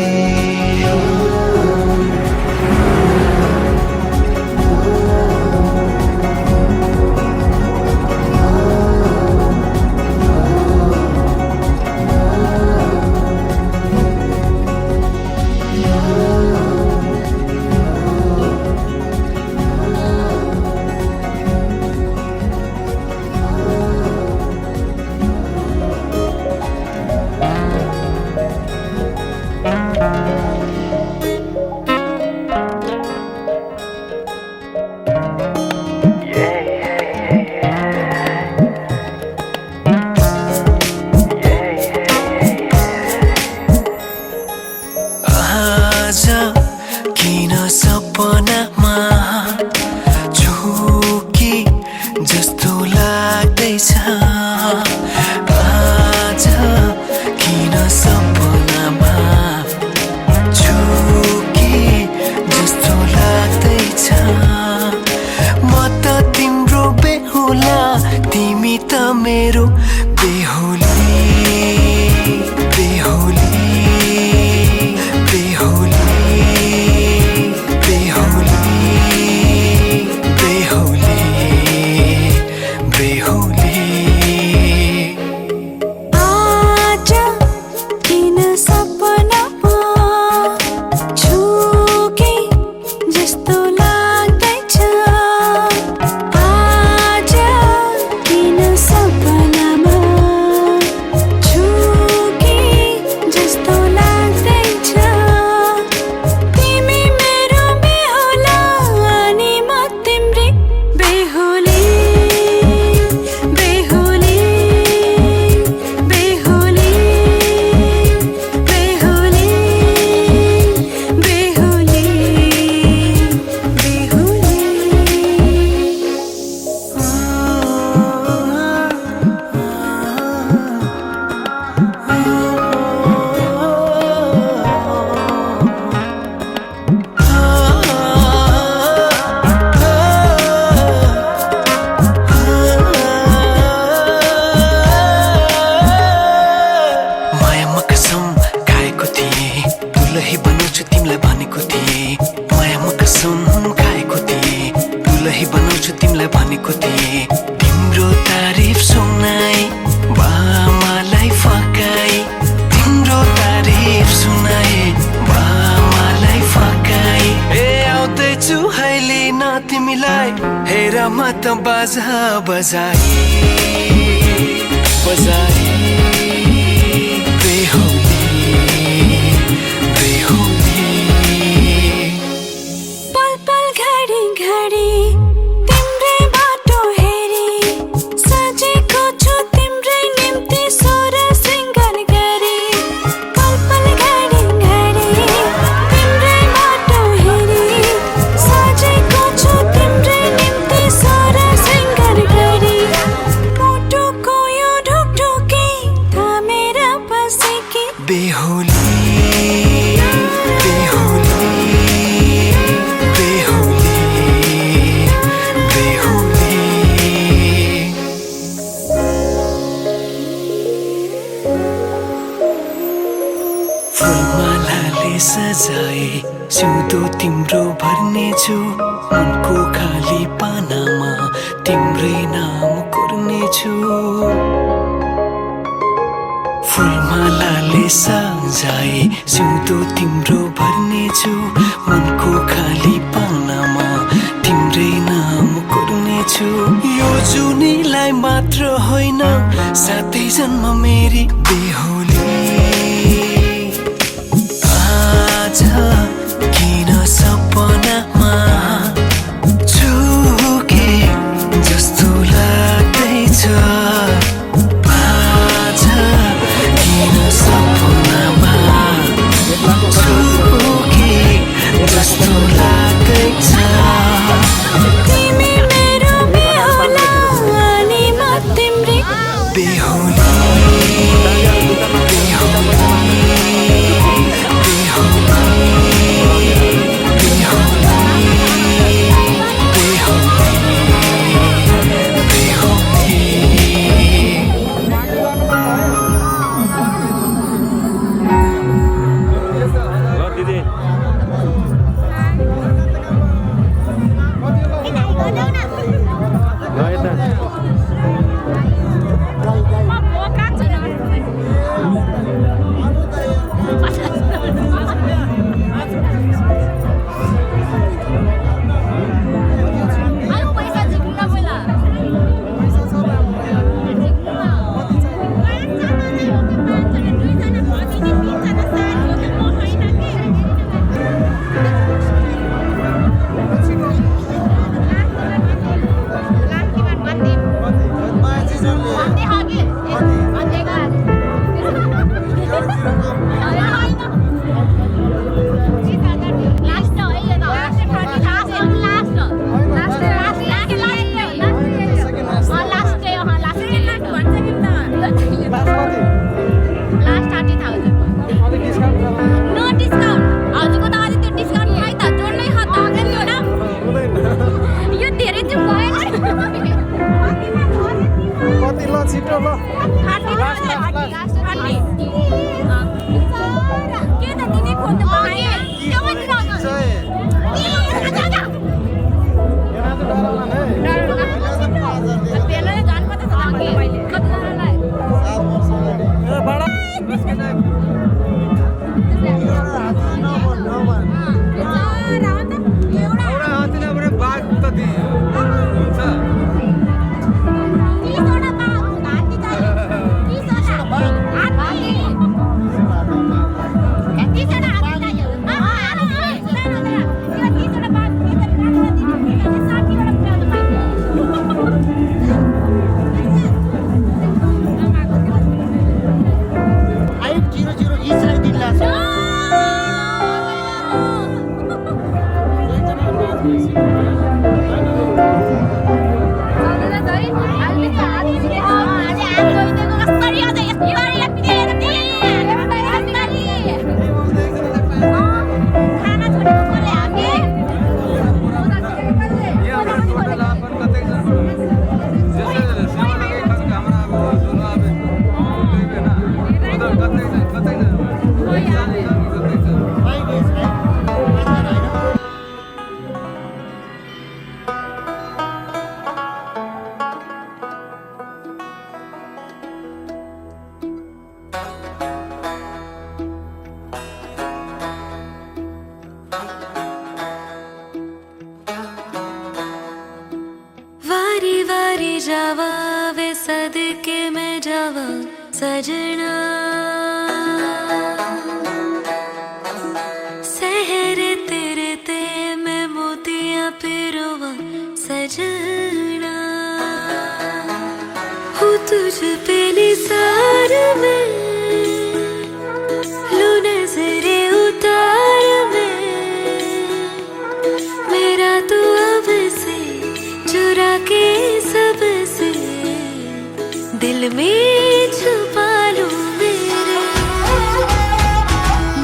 [SPEAKER 3] मेरो बेहोली बेहोली बेहोली बेहोली बेहोली बेहोली
[SPEAKER 7] आज किन सपनामा छुके जस्तो लाग्दैछ आज किन सपनामा छुके जस्तो लाग्दैछ तिमी मेरो बेहुला अनि म तिम्रै बेहुली बेहुली बेहुली बेहुली बेहुली
[SPEAKER 3] मायामा कसम खाएको थिएँ दुलही बनाउँछु तिमीलाई भनेको थिएँ मायामा कसम खाएको थिएँ दुलही बनाउँछु तिमीलाई भनेको थिएँ तिम्रो तारिफ सुनाई बामालाई फकाई तिम्रो तारिफ सुनाई बामालाई फकाई ए आउँदैछु अहिले न तिमीलाई हेर म त बाजा बजाई बजाई बेहोली बेहोली
[SPEAKER 7] पल पल घडी घडी तिम्रै बाटो हेरी सजेको छु तिम्रै निम्ति सोर सिंगार गरी पल पल घडी घडी तिम्रै बाटो हेरी सजेको छु तिम्रै निम्ति सोर सिंगार गरी मुटुको यो ढुकढुकी थामेर बसेकी
[SPEAKER 3] बेहोली बेहोली बेहोली बेहोली फुलमालाले सजाए सिउँदो तिम्रो भर्नेछु मनको खाली पानामा तिम्रै नाम कोर्नेछु फुलमालाले सजाए सिउँदो तिम्रो भर्नेछु मनको खाली पानामा तिम्रै नाम कोर्नेछु यो जुनीलाई मात्र होइन साथै जन्म मेरी बेहोली आज किन सपनामा छुके जस्तो लाग्दैछ आज किन सपनामा छुके जस्तो लाग्दैछ
[SPEAKER 7] तिमी मेरो बेहुला अनि म तिम्रै
[SPEAKER 3] बेहोली
[SPEAKER 1] ल दिदी ल यता
[SPEAKER 9] छिटो ल
[SPEAKER 7] जावा वे सदके में जावा सजना सहरे तेरे ते मैं मोतियां पिरोवा सजना हूँ तुझ पे निसार में लू नजरे उतार में मेरा तू अब से चुरा के सबसे दिल में छुपा लूं मेरे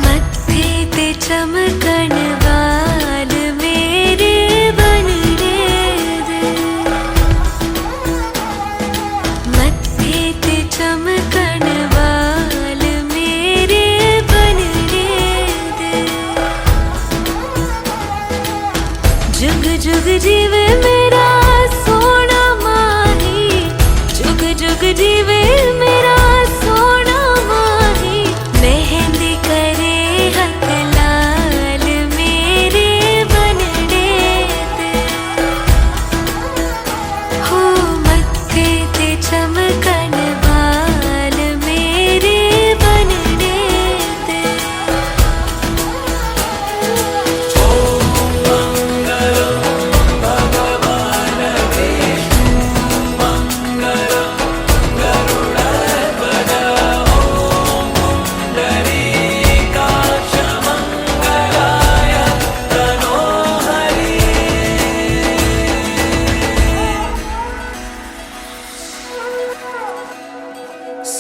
[SPEAKER 7] मत्थे ते चमकन वाल मेरे बनने दे मत्थे ते चमकन वाल मेरे बनने दे जुग जुग जीवे मेरा सोना माही जुग जुग जीवे मेरा सोना माही मेहंदी करे हक लाल मेरे बनने दे हो मत्थे ते चमकन वाल मेरे बनने दे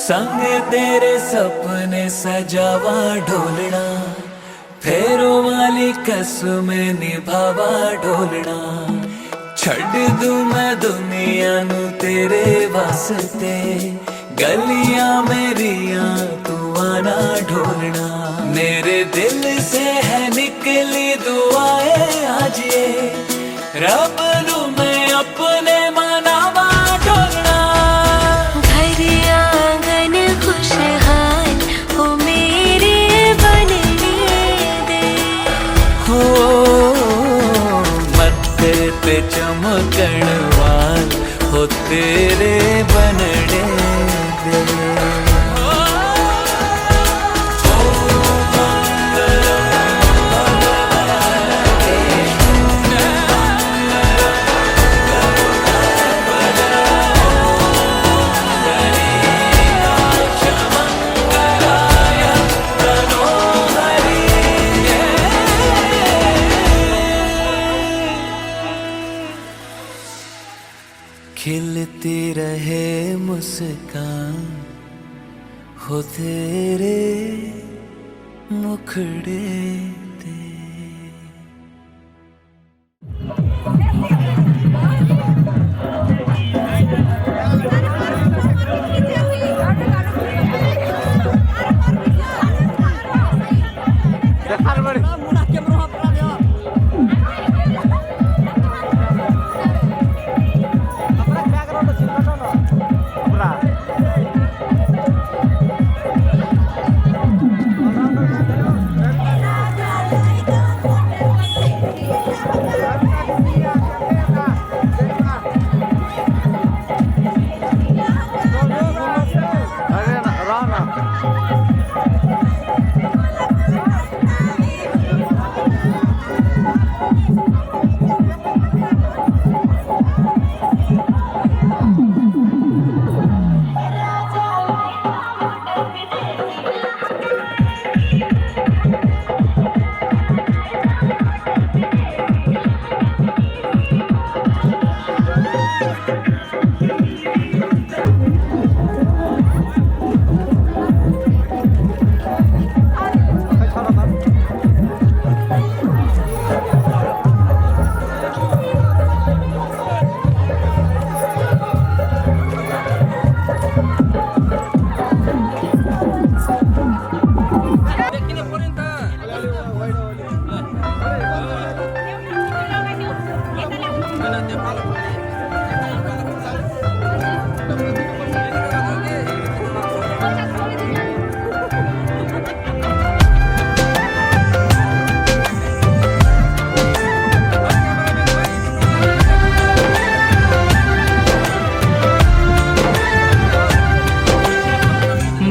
[SPEAKER 3] संग तेरे सपने सजावा ढोलना फेरो वाली कसमें निभावा ढोलना छड़ दूं मैं दुनिया नू तेरे वास्ते गलियां मेरियां तू आना ढोलना मेरे दिल से है निकली दुआएं आज ये रब नू मैं अपने मनावा ढोलना
[SPEAKER 7] खुशहाल हो मेरे बनने दे
[SPEAKER 3] हो मत्थे पे चमकण वाल हो तेरे बनने दे खिलती रहे मुस्कान हो तेरे मुखड़े ते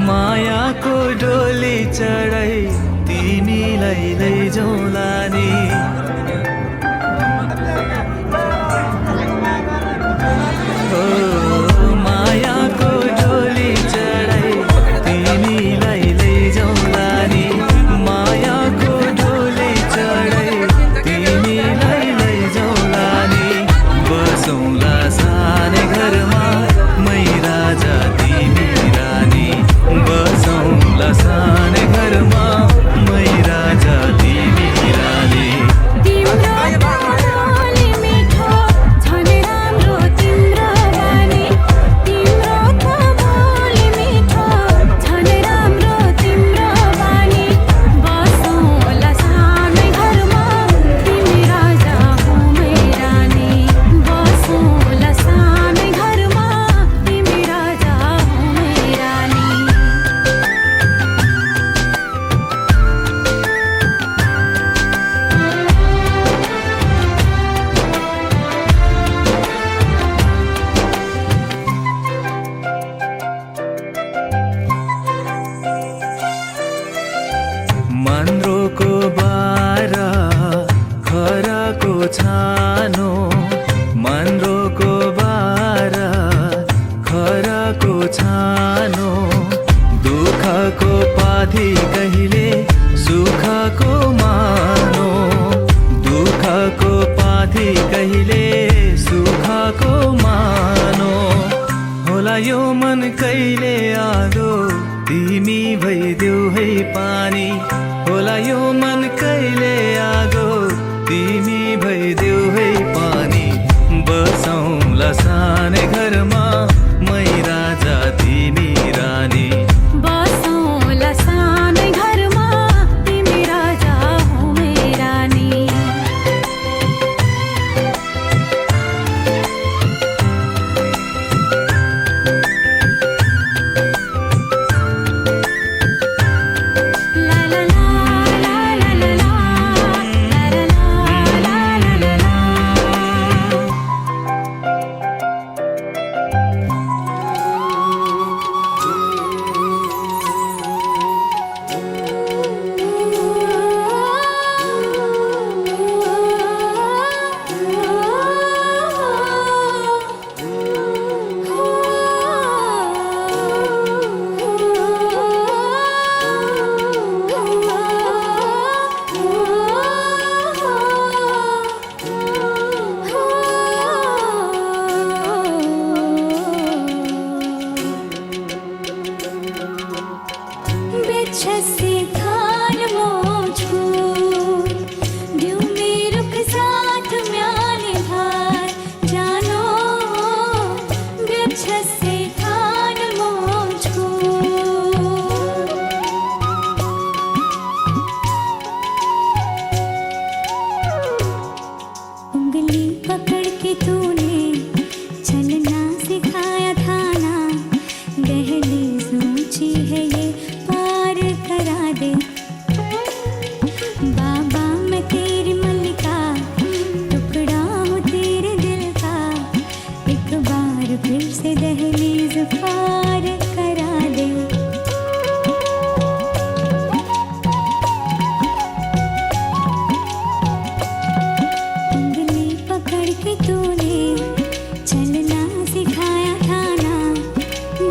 [SPEAKER 3] मायाको डोली चढाई तिमीलाई लैजाउँला नि मायाको डोली चढाई तिमीलाई लैजाउँला नि मायाको डोली चढाई तिमीलाई लैजाउँला नि बसौँला सानै घरमा मै राजा तिमी रानी बसौँला सानै घरमा मै राजा तिमी रानी
[SPEAKER 5] तिम्रो बोली मिठो झन् राम्रो तिम्रो बानी तिम्रो बोली मिठो झन् राम्रो तिम्रो बानी बसौँला सानै घरमा तिमी राजा हो मै रानी बसौँला सानै घरमा तिमी राजा हो मै रानी
[SPEAKER 3] मन्द्रोको बारा खराको छानो मन्द्रोको बारा खराको छानो दुःखको पाथी कहिले सुखको मानो दुःखको पाथी कहिले सुखको मानो होला यो मन कहिले आगो तिमी भइदेऊ है पानी होला यो मन कहिले आगो तिमी भइदेऊ है पानी बसौँला सानै घरमा मै राजा तिमी रानी
[SPEAKER 5] बसौँला सानै घरमा तिमी राजा हो मै रानी ला ला ला ला ला ला बेच्छसे थान मोझको दिउ मेरुक साथ म्याने भार जानो बेच्छसे थान मोझको उंगली पकड़ के तूने चलना सिखाया था ना दहलीज ऊंची है ये पार करा दे बाबा मैं तेरी मल्लिका टुकड़ा हूँ तेरे दिल का एक बार फिर से दहलीज पार करा दे उंगली पकड़ के तूने चलना सिखाया था ना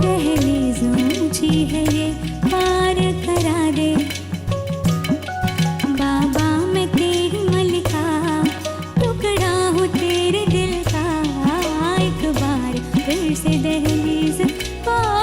[SPEAKER 5] दहलीज ऊंची है ये पार करा दे बाबा मैं तेरी मल्लिका टुकड़ा हूँ तेरे दिल का एक बार फिर से दहलीज पार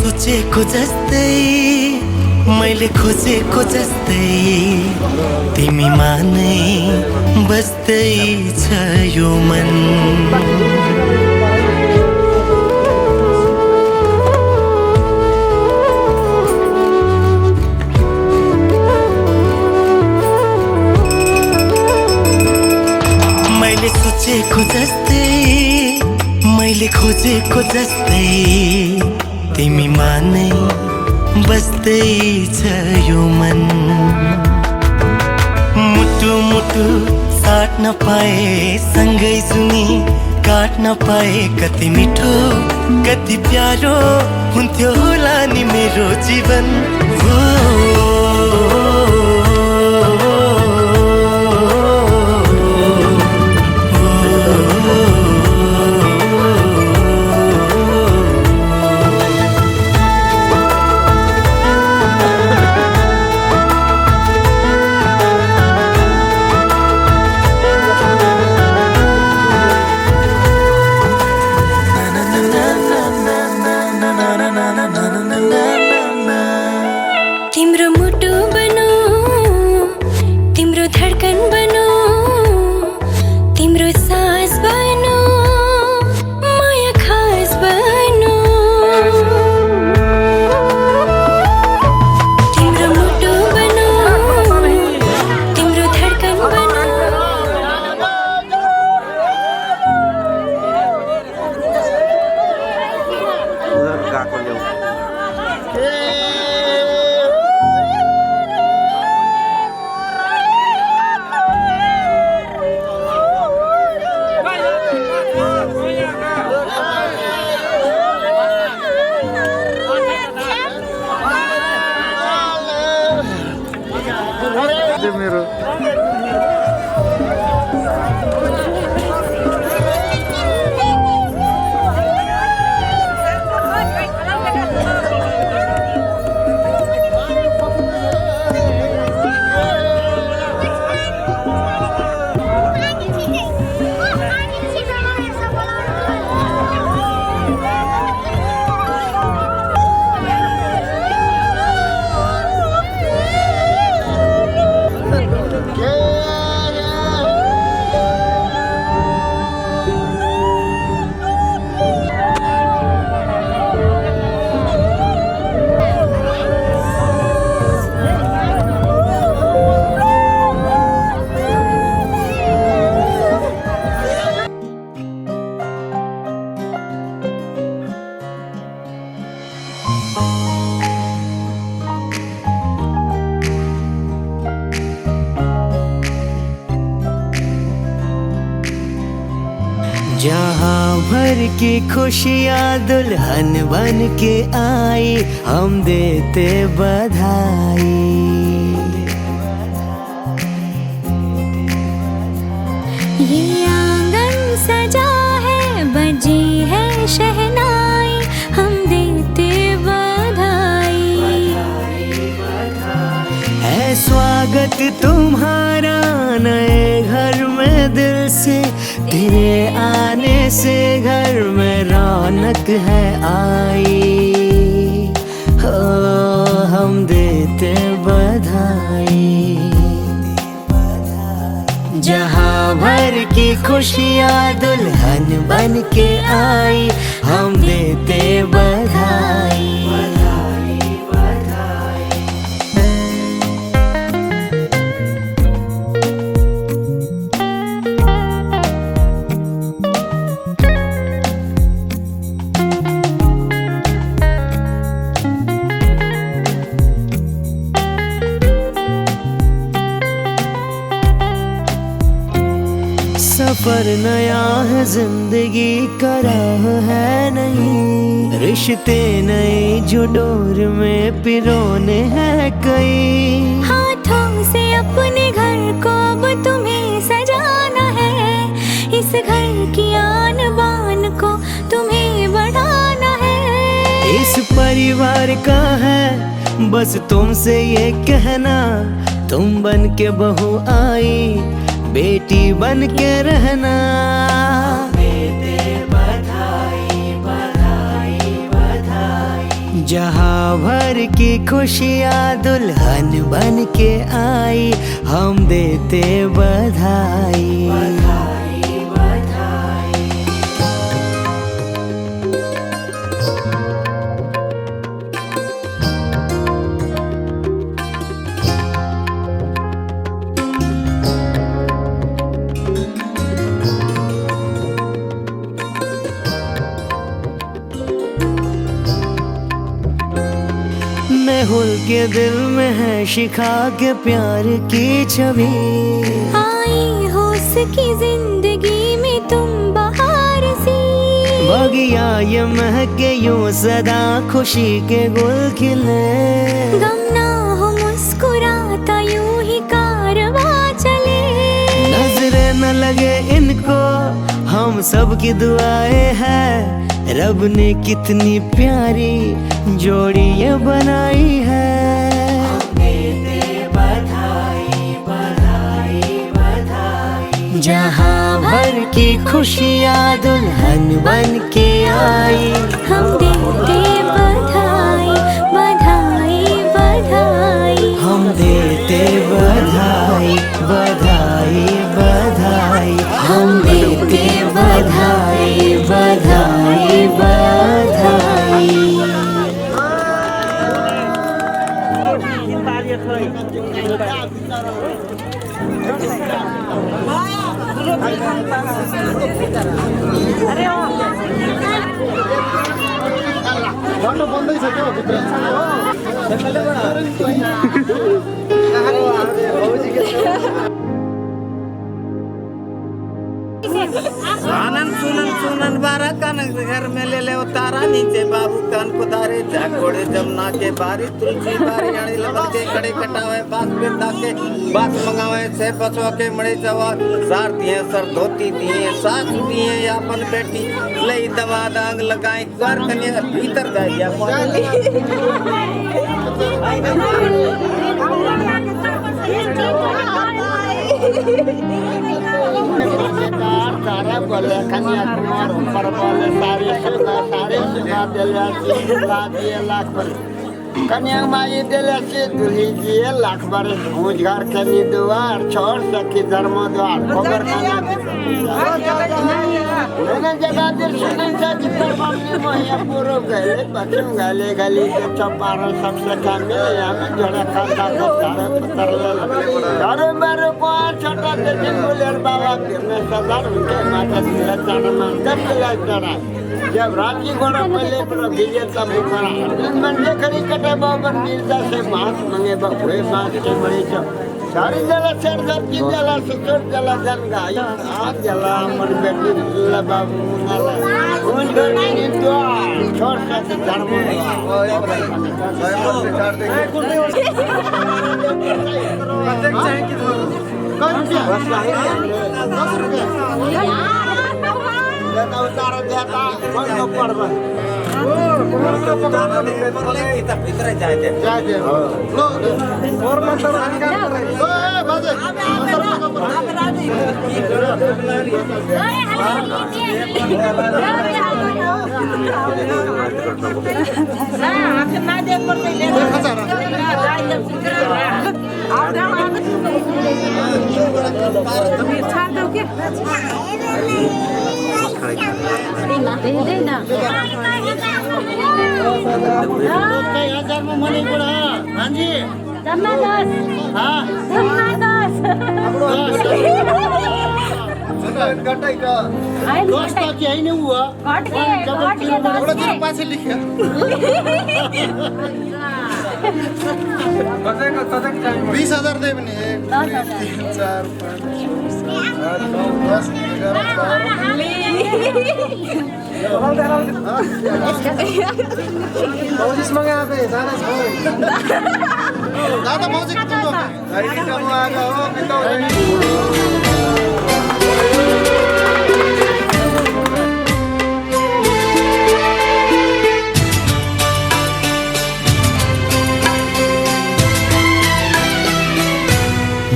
[SPEAKER 8] सोचेको जस्तै मैले खोजेको जस्तै तिमीमा नै बस्दै छ यो मन। मैले सोचेको जस्तै मैले खोजेको जस्तै तिमीमा नै बस्दै छ यो मन। मुटु मुटु साट्न पाए सँगै सुनी काट्न पाए कति मिठो कति प्यारो हुन्थ्यो होला नि मेरो जीवन।
[SPEAKER 7] तिम्रो मुटु बनो तिम्रो धडकन बनो तिम्रो सास बनो माया खास बनो। तिम्रो मुटु बनो तिम्रो धडकन बनो।
[SPEAKER 6] जहाँ भर की खुशियाँ दुल्हन बन के आई हम देते बधाई।
[SPEAKER 7] ये आंगन सजा है बजी है शहनाई हम देते बधाई।
[SPEAKER 6] है स्वागत तुम्हारा नए घर में दिल से तेरे आने से घर में रौनक है आई। हो हम देते बधाई। जहाँ भर की खुशियाँ दुल्हन बन के आई हम देते बधाई। सफर नया है जिंदगी का राह है नहीं। रिश्ते नए जो डोर में पिरोने हैं कई।
[SPEAKER 7] हाथों से अपने घर को अब तुम्हें सजाना है। इस घर की आन बान को तुम्हें बढ़ाना है।
[SPEAKER 6] इस परिवार का है बस तुमसे ये कहना तुम बन के बहू आई बेटी बन के रहना। बधाई बधाई बधाई जहाँ भर की खुशियाँ दुल्हन बन के आई, हम देते बधाई। मेहुल के दिल में है शिखा के प्यार की छवि,
[SPEAKER 7] आई हो उसकी जिंदगी में तुम बहार सी।
[SPEAKER 6] बगिया ये महके यूं सदा खुशी के गुल खिले,
[SPEAKER 7] गम ना हो मुस्कुराता यूं ही कारवां चले।
[SPEAKER 6] नजरें न लगे इनको हम सब की दुआएं हैं, रब ने कितनी प्यारी जोड़ी ये बनाई है। बधाई बधाई बधाई, जहाँ भर की खुशियाँ दुल्हन बन के आई,
[SPEAKER 7] हम देते बधाई बधाई बधाई।
[SPEAKER 6] हम देते बधाई बधाई बधाई, हम देते बधाई बधाई बधाई।
[SPEAKER 9] बन्दै छ क्या भित्र
[SPEAKER 11] आनंद सुनन सुनन बारा कान घर में ले ले उतारा, नीचे बाबू कान कुदारे झाकोड़े जमुना के बारी, तुलसी बारी आड़ी लमन के कड़े कटावे, बास पे ताके बास मंगावे, से बसवा के मड़े जवा, सार दिए सर धोती दिए, सास दिए अपन बेटी, लई दवा दांग लगाए, कर कन्या भीतर जाइया
[SPEAKER 9] सारा बोले कन्या कुमार ऊपर बोले सारे सुगा दिले लाख पर कन्या माई दिले से दुल्ही जी लाख बार भूज घर कनी द्वार छोड़ सकी धर्म द्वार खबर कन्या मैंने जगह दिल सुनन से जितर बमनी मोहिया पूरो गले बचम गले गली के चपार सबसे कमे हमें जोड़ा खाता को सारे पत्थर ले दारू बारू को छोटा से जिंगुलर बाबा फिर में सदार उनके माता दिला चार मान दब दिला चढ़ा जब राजी घोड़ा पहले पर भिजे तब खड़ा दिन मंडे खड़ी कटे बाबर मिर्जा से मांस मंगे बखुए मांस के बड़ी चो सारी जला सर सब की जला सुचोट जला जन गाय आग जला अमर बेटी ला बाबू नाला उन गनी तो छोड़ सकते धर्म देता उतारा देता कौन को पड़वा
[SPEAKER 11] भीतर जाए
[SPEAKER 9] जाए लो और मंत्र अंगार करे ओए बाजे
[SPEAKER 2] ना देख पर ले छाड़ दो क्या दे ना
[SPEAKER 9] हजार में मनी पड़ा हाँ जी
[SPEAKER 7] जमादास
[SPEAKER 9] हाँ
[SPEAKER 7] जमादास
[SPEAKER 9] घटाई का दोस्त का क्या ही नहीं हुआ
[SPEAKER 7] घट के
[SPEAKER 9] थोड़ा देर पास लिखा 20,000 दे बने 1 2 3 4 5 6 7 8 9 10 मंगा पे दादा मौजी कितने लोग हैं कम आ गया हो कितना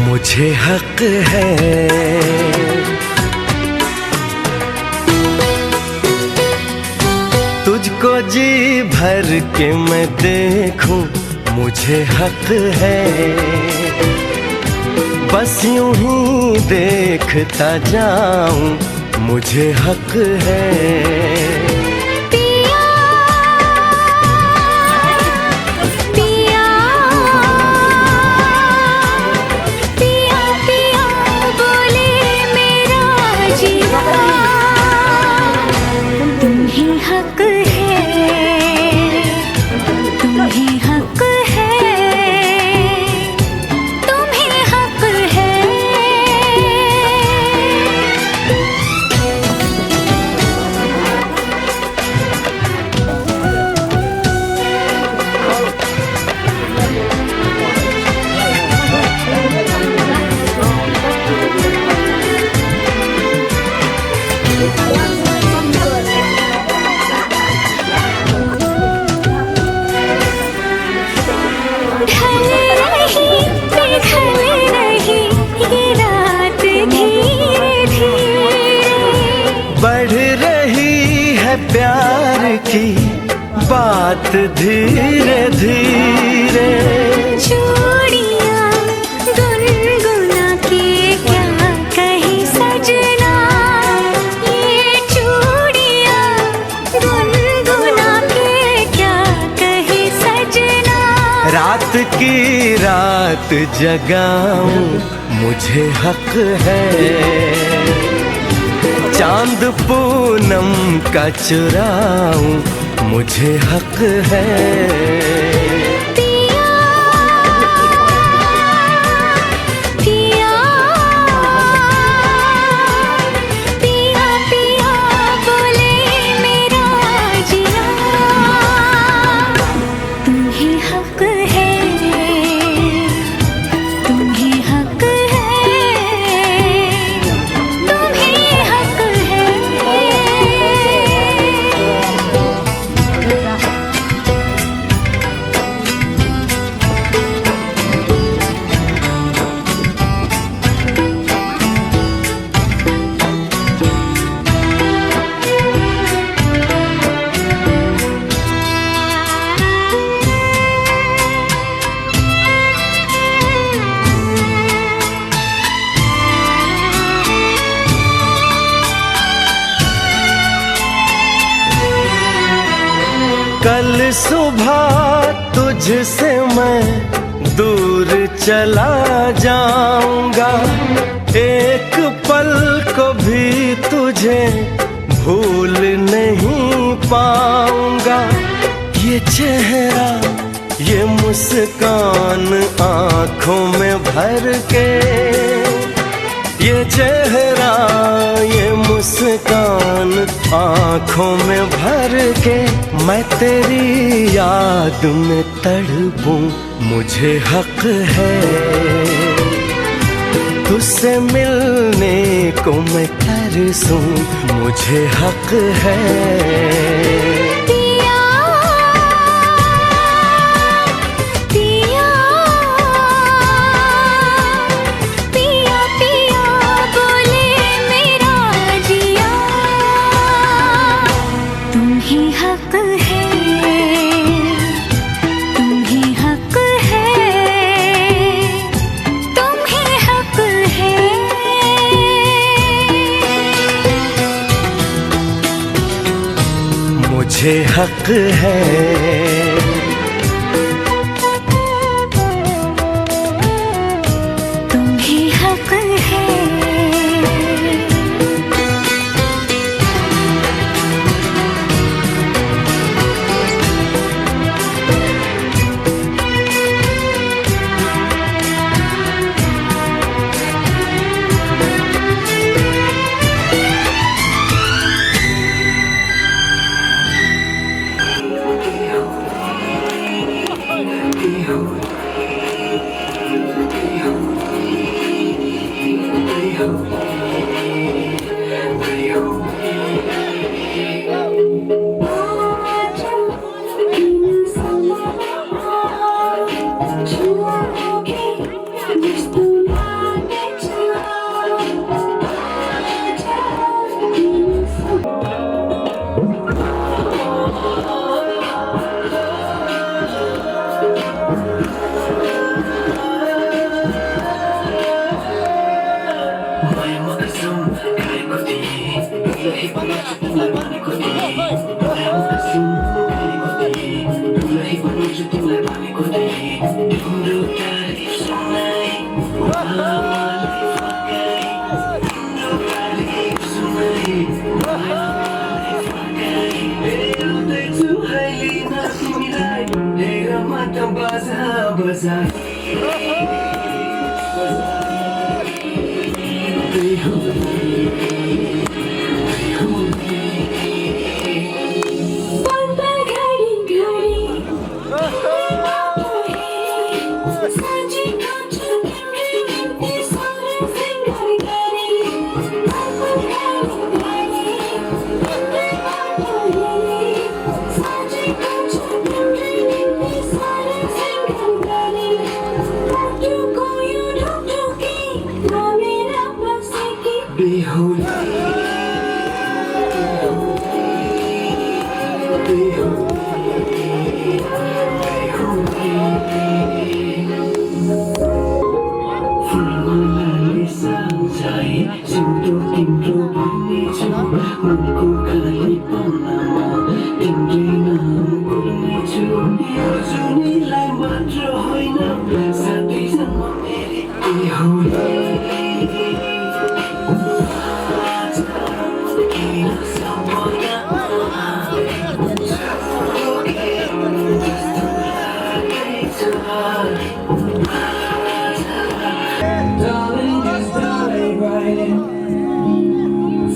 [SPEAKER 3] मुझे हक है तुझको जी भर
[SPEAKER 6] करके मैं देखूं मुझे हक है, बस यूं ही देखता जाऊं मुझे हक है।
[SPEAKER 7] पिया पिया पिया पिया बोले मेरा जीवा, तुम ही हक है, तुम ही हक है, तुम ही हक है।
[SPEAKER 6] बढ़ रही है प्यार की बात धीरे धीरे,
[SPEAKER 7] चूड़ियां गुनगुना के क्या कहे सजना, ये चूड़ियां गुनगुना के क्या कहे सजना।
[SPEAKER 6] रात की रात जगाऊं मुझे हक है, चांद पूनम का चुराऊं मुझे हक है।
[SPEAKER 7] पिया पिया पिया पिया बोले मेरा जिया, तुम ही हक है, तुम ही हक है, तुम ही हक है।
[SPEAKER 6] कल सुबह तुझसे मैं दूर चला जाऊंगा, एक पल को भी तुझे भूल नहीं पाऊंगा। ये चेहरा ये मुस्कान आंखों में भर के, ये चेहरा ये मुस्कान आंखों में भर के, मैं तेरी याद में तड़पूं मुझे हक है, तुझसे मिलने को मैं तरसूं मुझे हक है। मुझे हक है,
[SPEAKER 7] तुम ही हक है।
[SPEAKER 3] बनेको देखेँ तिम्रो तारिफ सुनाई मलाई फकाई तिम्रो तारिफ सुनाई मलाई फकाई हेर्दैछु अहिले न तिमीलाई हेर मात्र बजा बजा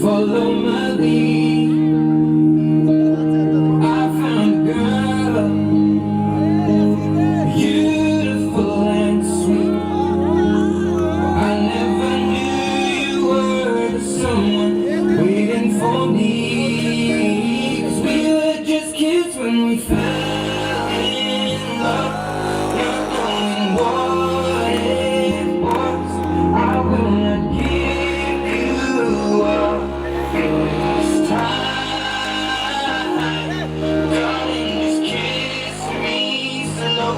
[SPEAKER 3] Follow my lead. I found a girl, beautiful and sweet. I never knew you were the someone waiting for me. 'Cause we were just kids when we fell in love, not knowing what it was. I will not give you up. This time, darling, just kiss me slow.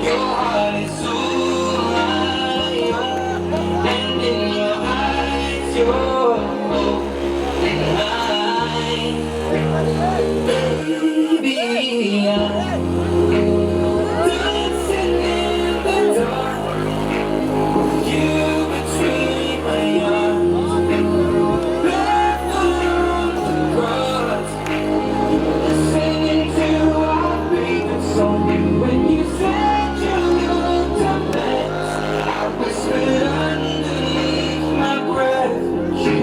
[SPEAKER 3] Your heart is so lion, and in your eyes, you're holding mine. Baby, I'm dancing in the dark. You between my arms. Singing to our favorite song. When you said you looked a mess, I whispered underneath my breath. You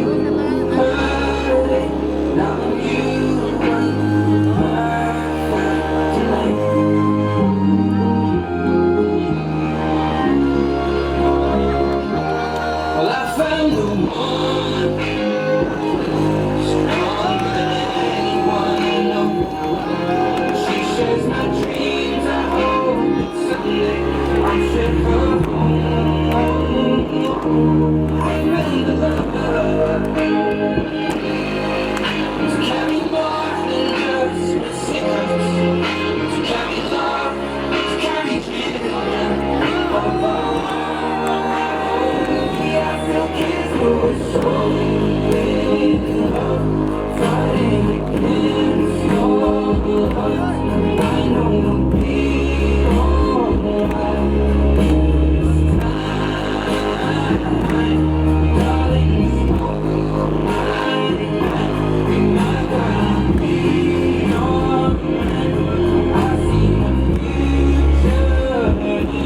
[SPEAKER 3] heard it, now you were perfect tonight. Well, I found the one. She shares my dreams. I hope that someday I'll share her home. I found the love to carry more than just secrets, to carry love, to carry dreams. I feel kids who are so in love, fighting against your love. I know we'll be alright. Darling, it's alright. Remember, I'll be your man. I see my future in